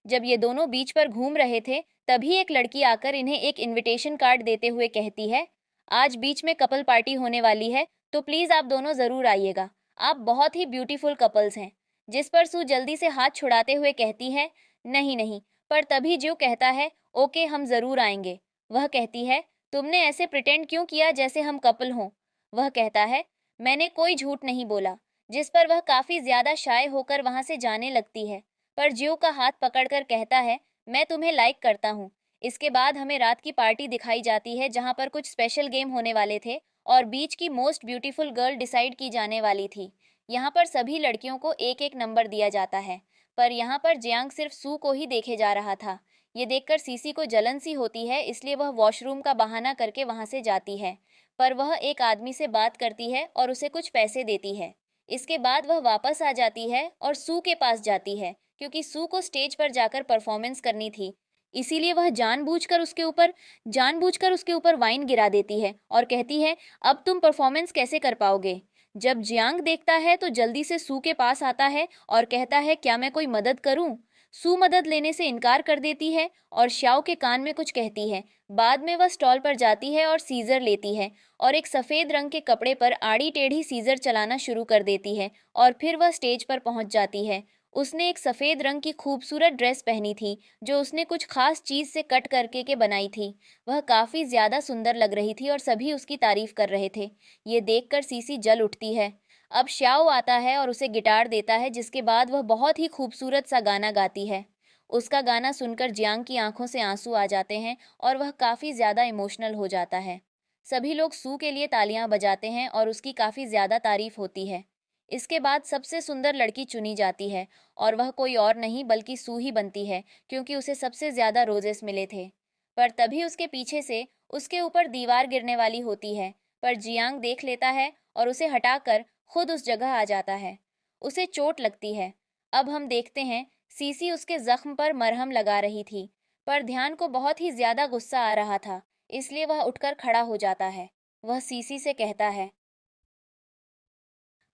जब ये दोनों बीच पर घूम रहे थे, तभी एक लड़की आकर इन्हें एक इनविटेशन कार्ड देते हुए कहती है, आज बीच में कपल पार्टी होने वाली है, तो प्लीज़ आप दोनों ज़रूर आइएगा। आप बहुत ही ब्यूटीफुल कपल्स हैं। जिस पर सू जल्दी से हाथ छुड़ाते हुए कहती है, नहीं नहीं। पर तभी जो कहता है, ओके हम ज़रूर आएंगे। वह कहती है, तुमने ऐसे प्रिटेंड क्यों किया जैसे हम कपल हों? वह कहता है, मैंने कोई झूठ नहीं बोला। जिस पर वह काफ़ी ज़्यादा शाय होकर वहाँ से जाने लगती है। पर जियो का हाथ पकड़कर कहता है, मैं तुम्हें लाइक करता हूँ। इसके बाद हमें रात की पार्टी दिखाई जाती है जहाँ पर कुछ स्पेशल गेम होने वाले थे और बीच की मोस्ट ब्यूटीफुल गर्ल डिसाइड की जाने वाली थी। यहाँ पर सभी लड़कियों को एक एक नंबर दिया जाता है, पर यहाँ पर जियांग सिर्फ सू को ही देखे जा रहा था। ये देखकर सीसी को जलन सी होती है, इसलिए वह वॉशरूम का बहाना करके वहाँ से जाती है। पर वह एक आदमी से बात करती है और उसे कुछ पैसे देती है। इसके बाद वह वापस आ जाती है और सू के पास जाती है, क्योंकि सू को स्टेज पर जाकर परफॉर्मेंस करनी थी। इसीलिए वह जानबूझकर उसके ऊपर वाइन गिरा देती है और कहती है, अब तुम परफॉर्मेंस कैसे कर पाओगे? जब जियांग देखता है तो जल्दी से सू के पास आता है और कहता है, क्या मैं कोई मदद करूं? सू मदद लेने से इनकार कर देती है और श्याओ के कान में कुछ कहती है। बाद में वह स्टॉल पर जाती है और सीजर लेती है और एक सफ़ेद रंग के कपड़े पर आड़ी टेढ़ी सीजर चलाना शुरू कर देती है और फिर वह स्टेज पर पहुंच जाती है। उसने एक सफ़ेद रंग की खूबसूरत ड्रेस पहनी थी, जो उसने कुछ खास चीज़ से कट करके के बनाई थी। वह काफ़ी ज़्यादा सुंदर लग रही थी और सभी उसकी तारीफ कर रहे थे। ये देखकर सीसी जल उठती है। अब श्याओ आता है और उसे गिटार देता है, जिसके बाद वह बहुत ही खूबसूरत सा गाना गाती है। उसका गाना सुनकर जियांग की आंखों से आंसू आ जाते हैं और वह काफ़ी ज़्यादा इमोशनल हो जाता है। सभी लोग सू के लिए तालियां बजाते हैं और उसकी काफ़ी ज़्यादा तारीफ होती है। इसके बाद सबसे सुंदर लड़की चुनी जाती है और वह कोई और नहीं बल्कि सू ही बनती है, क्योंकि उसे सबसे ज़्यादा रोजेस मिले थे। पर तभी उसके पीछे से उसके ऊपर दीवार गिरने वाली होती है, पर जियांग देख लेता है और उसे हटाकर खुद उस जगह आ जाता है। उसे चोट लगती है। अब हम देखते हैं, सीसी उसके जख्म पर मरहम लगा रही थी, पर ध्यान को बहुत ही ज़्यादा गुस्सा आ रहा था, इसलिए वह उठकर खड़ा हो जाता है। वह सीसी से कहता है,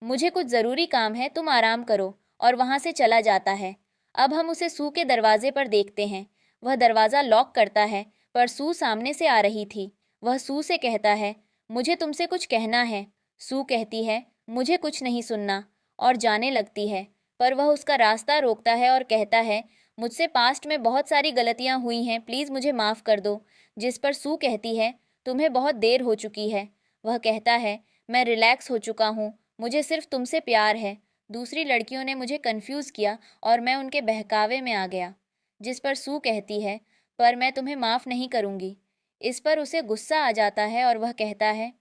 मुझे कुछ ज़रूरी काम है, तुम आराम करो, और वहाँ से चला जाता है। अब हम उसे सू के दरवाजे पर देखते हैं। वह दरवाज़ा लॉक करता है, पर सू सामने से आ रही थी। वह सू से कहता है, मुझे तुमसे कुछ कहना है। सू कहती है, मुझे कुछ नहीं सुनना, और जाने लगती है। पर वह उसका रास्ता रोकता है और कहता है, मुझसे पास्ट में बहुत सारी गलतियाँ हुई हैं, प्लीज़ मुझे माफ़ कर दो। जिस पर सू कहती है, तुम्हें बहुत देर हो चुकी है। वह कहता है, मैं रिलैक्स हो चुका हूँ, मुझे सिर्फ तुमसे प्यार है। दूसरी लड़कियों ने मुझे कंफ्यूज किया और मैं उनके बहकावे में आ गया। जिस पर सू कहती है, पर मैं तुम्हें माफ़ नहीं करूँगी। इस पर उसे गुस्सा आ जाता है और वह कहता है,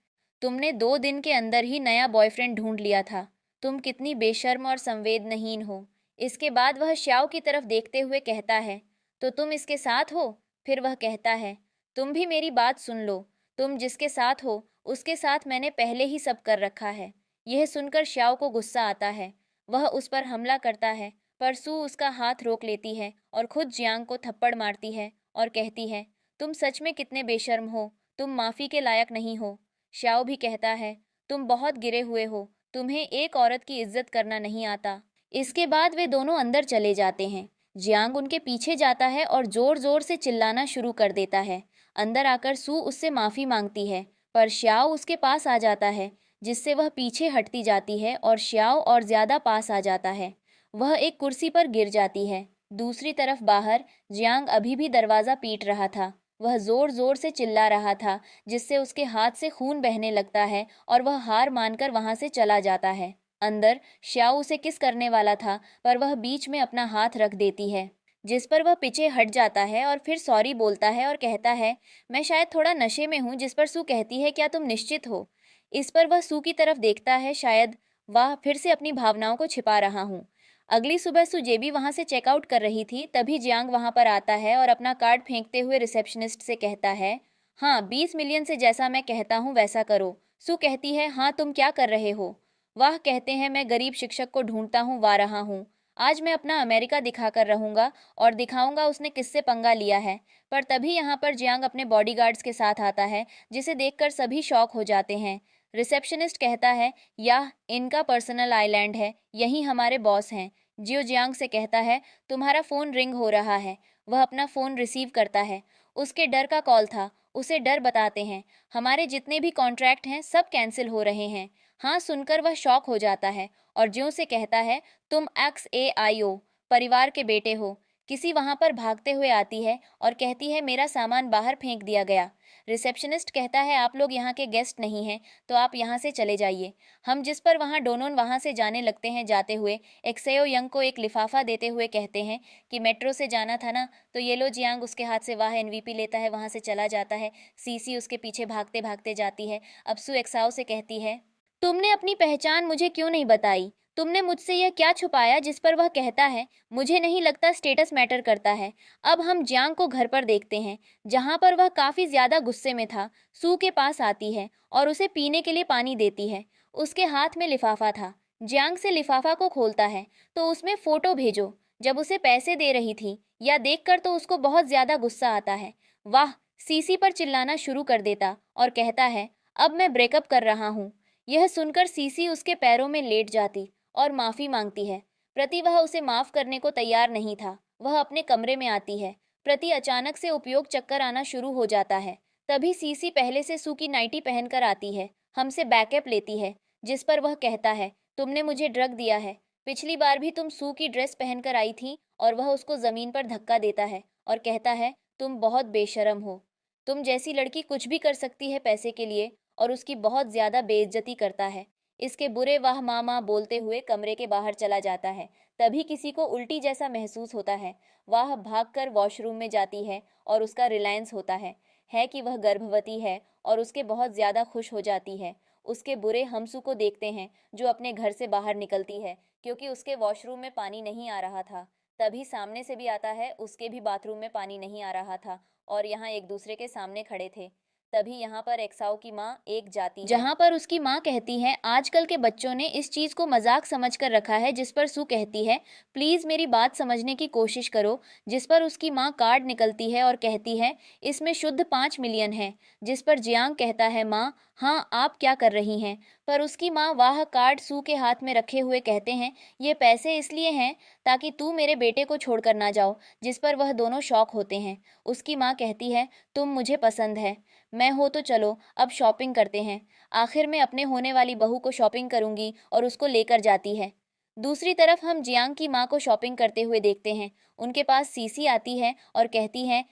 तुमने 2 दिन के अंदर ही नया बॉयफ्रेंड ढूंढ लिया था। तुम कितनी बेशर्म और संवेदनहीन हो। इसके बाद वह श्याओ की तरफ देखते हुए कहता है, तो तुम इसके साथ हो? फिर वह कहता है, तुम भी मेरी बात सुन लो। तुम जिसके साथ हो उसके साथ मैंने पहले ही सब कर रखा है। यह सुनकर श्याओ को गुस्सा आता है। वह उस पर हमला करता है, पर सू उसका हाथ रोक लेती है और खुद जियांग को थप्पड़ मारती है और कहती है, तुम सच में कितने बेशर्म हो, तुम माफ़ी के लायक नहीं हो। श्याओ भी कहता है, तुम बहुत गिरे हुए हो, तुम्हें एक औरत की इज्जत करना नहीं आता। इसके बाद वे दोनों अंदर चले जाते हैं। जियांग उनके पीछे जाता है और ज़ोर ज़ोर से चिल्लाना शुरू कर देता है। अंदर आकर सू उससे माफ़ी मांगती है, पर श्याओ उसके पास आ जाता है, जिससे वह पीछे हटती जाती है और श्याओ और ज़्यादा पास आ जाता है। वह एक कुर्सी पर गिर जाती है। दूसरी तरफ बाहर जियांग अभी भी दरवाज़ा पीट रहा था। वह ज़ोर ज़ोर से चिल्ला रहा था, जिससे उसके हाथ से खून बहने लगता है और वह हार मानकर वहाँ से चला जाता है। अंदर श्याओ उसे किस करने वाला था, पर वह बीच में अपना हाथ रख देती है, जिस पर वह पीछे हट जाता है और फिर सॉरी बोलता है और कहता है, मैं शायद थोड़ा नशे में हूँ। जिस पर सू कहती है, क्या तुम निश्चित हो? इस पर वह सू की तरफ देखता है, शायद वह फिर से अपनी भावनाओं को छिपा रहा हूँ। अगली सुबह सू जेबी वहाँ से चेकआउट कर रही थी, तभी जियांग वहाँ पर आता है और अपना कार्ड फेंकते हुए रिसेप्शनिस्ट से कहता है, हाँ 20 मिलियन से जैसा मैं कहता हूँ वैसा करो। सू कहती है, हाँ तुम क्या कर रहे हो? वाह कहते हैं मैं गरीब शिक्षक को ढूंढता हूँ वा रहा हूँ। आज मैं अपना अमेरिका दिखाकर रहूंगा और दिखाऊंगा उसने किससे पंगा लिया है। पर तभी यहाँ पर जियांग अपने बॉडीगार्ड्स के साथ आता है, जिसे देखकर सभी शॉक हो जाते हैं। रिसेप्शनिस्ट कहता है यह इनका पर्सनल आइलैंड है, यही हमारे बॉस हैं। जियो जियांग से कहता है तुम्हारा फ़ोन रिंग हो रहा है। वह अपना फ़ोन रिसीव करता है। उसके डर का कॉल था। उसे डर बताते हैं हमारे जितने भी कॉन्ट्रैक्ट हैं सब कैंसिल हो रहे हैं। हाँ सुनकर वह शॉक हो जाता है और ज्यों से कहता है तुम XAIO परिवार के बेटे हो। किसी वहां पर भागते हुए आती है और कहती है मेरा सामान बाहर फेंक दिया गया। रिसेप्शनिस्ट कहता है आप लोग यहाँ के गेस्ट नहीं हैं, तो आप यहाँ से चले जाइए। हम जिस पर वहाँ डोनोन वहाँ से जाने लगते हैं। जाते हुए एक्सेओ यंग को एक लिफाफा देते हुए कहते हैं कि मेट्रो से जाना था ना, तो ये लो जियांग उसके हाथ से वाह एनवीपी लेता है, वहाँ से चला जाता है। सीसी उसके पीछे भागते भागते जाती है। अब सू एक्साओ से कहती है तुमने अपनी पहचान मुझे क्यों नहीं बताई? तुमने मुझसे यह क्या छुपाया? जिस पर वह कहता है मुझे नहीं लगता स्टेटस मैटर करता है। अब हम जियांग को घर पर देखते हैं, जहां पर वह काफी ज्यादा गुस्से में था। सू के पास आती है और उसे पीने के लिए पानी देती है। उसके हाथ में लिफाफा था। जियांग से लिफाफा को खोलता है तो उसमें फोटो भेजो। जब उसे पैसे दे रही थी या देखकर तो उसको बहुत ज्यादा गुस्सा आता है। वाह, सीसी पर चिल्लाना शुरू कर देता और कहता है अब मैं ब्रेकअप कर रहा हूँ। यह सुनकर सीसी उसके पैरों में लेट जाती और माफी मांगती है। प्रति वह उसे माफ करने को तैयार नहीं था। वह अपने कमरे में आती है। प्रति अचानक से उपयोग चक्कर आना शुरू हो जाता है। तभी सीसी पहले से सू की नाइटी पहनकर आती है, हमसे बैकअप लेती है। जिस पर वह कहता है तुमने मुझे ड्रग दिया है। पिछली बार भी तुम सू की ड्रेस पहनकर आई थी। और वह उसको जमीन पर धक्का देता है और कहता है तुम बहुत बेशरम हो। तुम जैसी लड़की कुछ भी कर सकती है पैसे के लिए, और उसकी बहुत ज्यादा बेइज्जती करता है। इसके बुरे वाह मामा बोलते हुए कमरे के बाहर चला जाता है। तभी किसी को उल्टी जैसा महसूस होता है। वह भागकर वॉशरूम में जाती है और उसका रिलायंस होता है कि वह गर्भवती है और उसके बहुत ज्यादा खुश हो जाती है। उसके बुरे हमसू को देखते हैं जो अपने घर से बाहर निकलती है क्योंकि उसके वॉशरूम में पानी नहीं आ रहा था। तभी सामने से भी आता है, उसके भी बाथरूम में पानी नहीं आ रहा था और यहाँ एक दूसरे के सामने खड़े थे। तभी यहाँ पर एक्साओ की माँ एक जाती है, जहाँ पर उसकी माँ कहती है आजकल के बच्चों ने इस चीज़ को मजाक समझ कर रखा है। जिस पर सू कहती है प्लीज़ मेरी बात समझने की कोशिश करो। जिस पर उसकी माँ कार्ड निकलती है और कहती है इसमें शुद्ध 5 मिलियन है। जिस पर जियांग कहता है माँ हाँ आप क्या कर रही हैं? पर उसकी माँ वाह कार्ड सू के हाथ में रखे हुए कहते हैं ये पैसे इसलिए हैं ताकि तू मेरे बेटे को छोड़कर ना जाओ। जिस पर वह दोनों शॉक होते हैं। उसकी माँ कहती है तुम मुझे पसंद है, मैं हो तो चलो अब शॉपिंग करते हैं। आखिर में अपने होने वाली बहू को शॉपिंग करूंगी और उसको लेकर जाती है। दूसरी तरफ हम जियांग की माँ को शॉपिंग करते हुए देखते हैं। उनके पास सीसी आती है और कहती है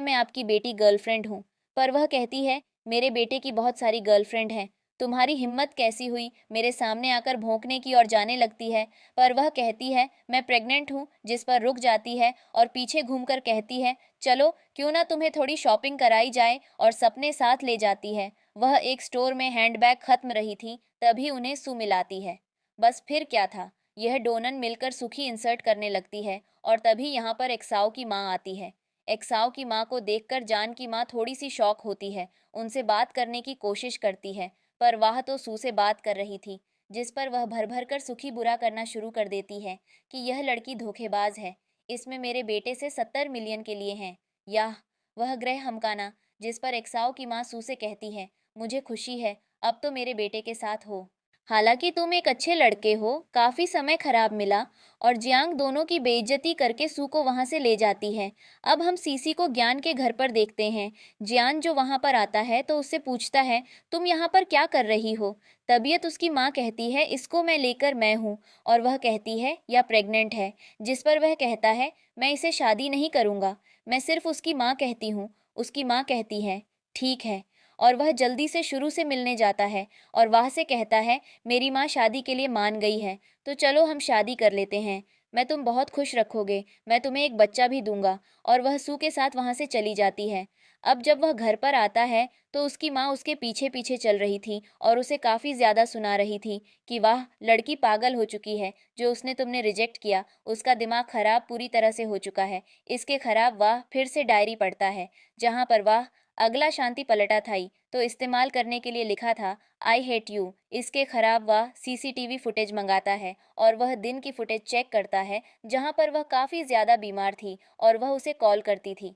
मैं आपकी बेटी गर्लफ्रेंड हूँ। पर वह कहती है मेरे बेटे की बहुत सारी गर्लफ्रेंड हैं। तुम्हारी हिम्मत कैसी हुई मेरे सामने आकर भौंकने की और जाने लगती है। पर वह कहती है मैं प्रेग्नेंट हूँ। जिस पर रुक जाती है और पीछे घूमकर कहती है चलो क्यों ना तुम्हें थोड़ी शॉपिंग कराई जाए, और सपने साथ ले जाती है। वह एक स्टोर में हैंडबैग खत्म रही थी, तभी उन्हें सू मिलाती है। बस फिर क्या था, यह डोनन मिलकर सुखी इंसर्ट करने लगती है और तभी यहाँ पर एक्साओ की माँ आती है। एक्साओ की माँ को देखकर जान की माँ थोड़ी सी शॉक होती है। उनसे बात करने की कोशिश करती है पर वह तो सू से बात कर रही थी। जिस पर वह भर भर कर सुखी बुरा करना शुरू कर देती है कि यह लड़की धोखेबाज है, इसमें मेरे बेटे से 70 मिलियन के लिए हैं। या वह ग्रह हमकाना। जिस पर एक्साओ की माँ सू से कहती है मुझे खुशी है अब तो मेरे बेटे के साथ हो। हालांकि तुम एक अच्छे लड़के हो, काफी समय खराब मिला। और जियांग दोनों की बेइज्जती करके सू को वहां से ले जाती है। अब हम सीसी को ज्ञान के घर पर देखते हैं। जियान जो वहां पर आता है तो उससे पूछता है तुम यहाँ पर क्या कर रही हो? तबीयत उसकी माँ कहती है इसको मैं लेकर मैं हूँ। और वह कहती है या प्रेग्नेंट है। जिस पर वह कहता है मैं इसे शादी नहीं करूँगा, मैं सिर्फ उसकी माँ कहती हूँ। उसकी माँ कहती है ठीक है। और वह जल्दी से शुरू से मिलने जाता है और वहाँ से कहता है मेरी माँ शादी के लिए मान गई है, तो चलो हम शादी कर लेते हैं। मैं तुम बहुत खुश रखोगे, मैं तुम्हें एक बच्चा भी दूंगा। और वह सू के साथ वहाँ से चली जाती है। अब जब वह घर पर आता है तो उसकी माँ उसके पीछे पीछे चल रही थी और उसे काफ़ी ज़्यादा सुना रही थी कि वाह लड़की पागल हो चुकी है, जो उसने तुमने रिजेक्ट किया उसका दिमाग खराब पूरी तरह से हो चुका है। इसके खराब वाह फिर से डायरी पढ़ता है जहाँ पर वाह अगला शांति पलटा थाई तो इस्तेमाल करने के लिए लिखा था आई हेट यू। इसके खराब वह सीसीटीवी फुटेज मंगाता है और वह दिन की फुटेज चेक करता है जहां पर वह काफ़ी ज़्यादा बीमार थी और वह उसे कॉल करती थी।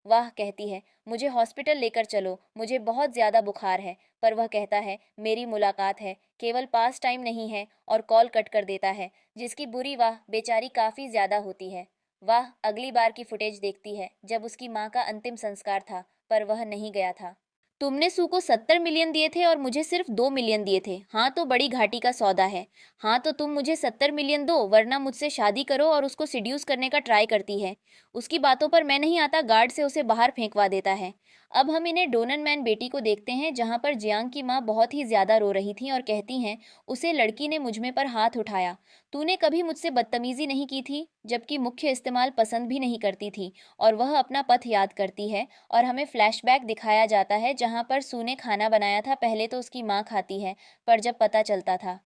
वह कहती है मुझे हॉस्पिटल लेकर चलो, मुझे बहुत ज़्यादा बुखार है। पर वह कहता है मेरी मुलाकात है, केवल पास टाइम नहीं है, और कॉल कट कर देता है, जिसकी बुरी वाह बेचारी काफ़ी ज़्यादा होती है। वह अगली बार की फुटेज देखती है जब उसकी माँ का अंतिम संस्कार था, पर वह नहीं गया था। तुमने सू को 70 मिलियन दिए थे और मुझे सिर्फ 2 मिलियन दिए थे। हाँ तो बड़ी घाटी का सौदा है। हाँ तो तुम मुझे 70 मिलियन दो वरना मुझसे शादी करो। और उसको सिड्यूस करने का ट्राई करती है। उसकी बातों पर मैं नहीं आता, गार्ड से उसे बाहर फेंकवा देता है। अब हम इन्हें डोनन मैन बेटी को देखते हैं जहाँ पर जियांग की माँ बहुत ही ज़्यादा रो रही थी और कहती हैं उसे लड़की ने मुझ में पर हाथ उठाया। तूने कभी मुझसे बदतमीजी नहीं की थी, जबकि मुख्य इस्तेमाल पसंद भी नहीं करती थी। और वह अपना पथ याद करती है और हमें फ्लैशबैक दिखाया जाता है जहाँ पर सू ने खाना बनाया था। पहले तो उसकी माँ खाती है, पर जब पता चलता था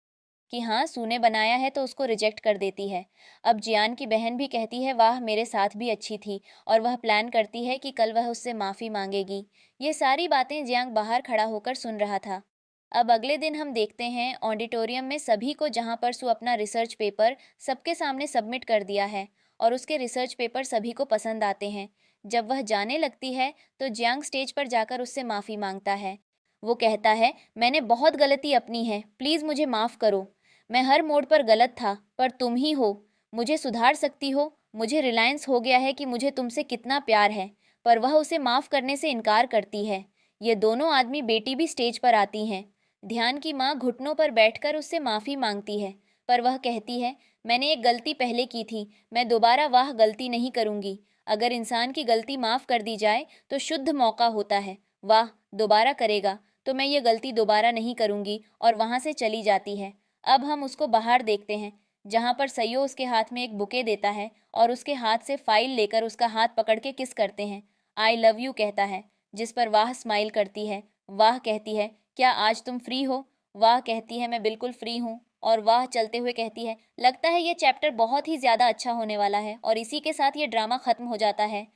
कि हाँ सू ने बनाया है तो उसको रिजेक्ट कर देती है। अब जियान की बहन भी कहती है वाह मेरे साथ भी अच्छी थी, और वह प्लान करती है कि कल वह उससे माफ़ी मांगेगी। ये सारी बातें जियांग बाहर खड़ा होकर सुन रहा था। अब अगले दिन हम देखते हैं ऑडिटोरियम में सभी को, जहाँ पर सू अपना रिसर्च पेपर सबके सामने सबमिट कर दिया है और उसके रिसर्च पेपर सभी को पसंद आते हैं। जब वह जाने लगती है तो जियांग स्टेज पर जाकर उससे माफ़ी मांगता है। वो कहता है मैंने बहुत गलती अपनी है, प्लीज़ मुझे माफ़ करो। मैं हर मोड़ पर गलत था, पर तुम ही हो, मुझे सुधार सकती हो। मुझे रिलायंस हो गया है कि मुझे तुमसे कितना प्यार है। पर वह उसे माफ़ करने से इनकार करती है। ये दोनों आदमी बेटी भी स्टेज पर आती हैं। ध्यान की माँ घुटनों पर बैठकर उससे माफ़ी मांगती है, पर वह कहती है मैंने एक गलती पहले की थी, मैं दोबारा वह गलती नहीं करूँगी। अगर इंसान की गलती माफ़ कर दी जाए तो शुद्ध मौका होता है। वाह दोबारा करेगा तो मैं ये गलती दोबारा नहीं करूँगी, और वहाँ से चली जाती है। अब हम उसको बाहर देखते हैं जहाँ पर सैयो उसके हाथ में एक बुके देता है और उसके हाथ से फाइल लेकर उसका हाथ पकड़ के किस करते हैं। आई लव यू कहता है, जिस पर वाह स्माइल करती है। वाह कहती है क्या आज तुम फ्री हो? वाह कहती है मैं बिल्कुल फ्री हूँ। और वाह चलते हुए कहती है लगता है ये चैप्टर बहुत ही ज़्यादा अच्छा होने वाला है। और इसी के साथ ये ड्रामा ख़त्म हो जाता है।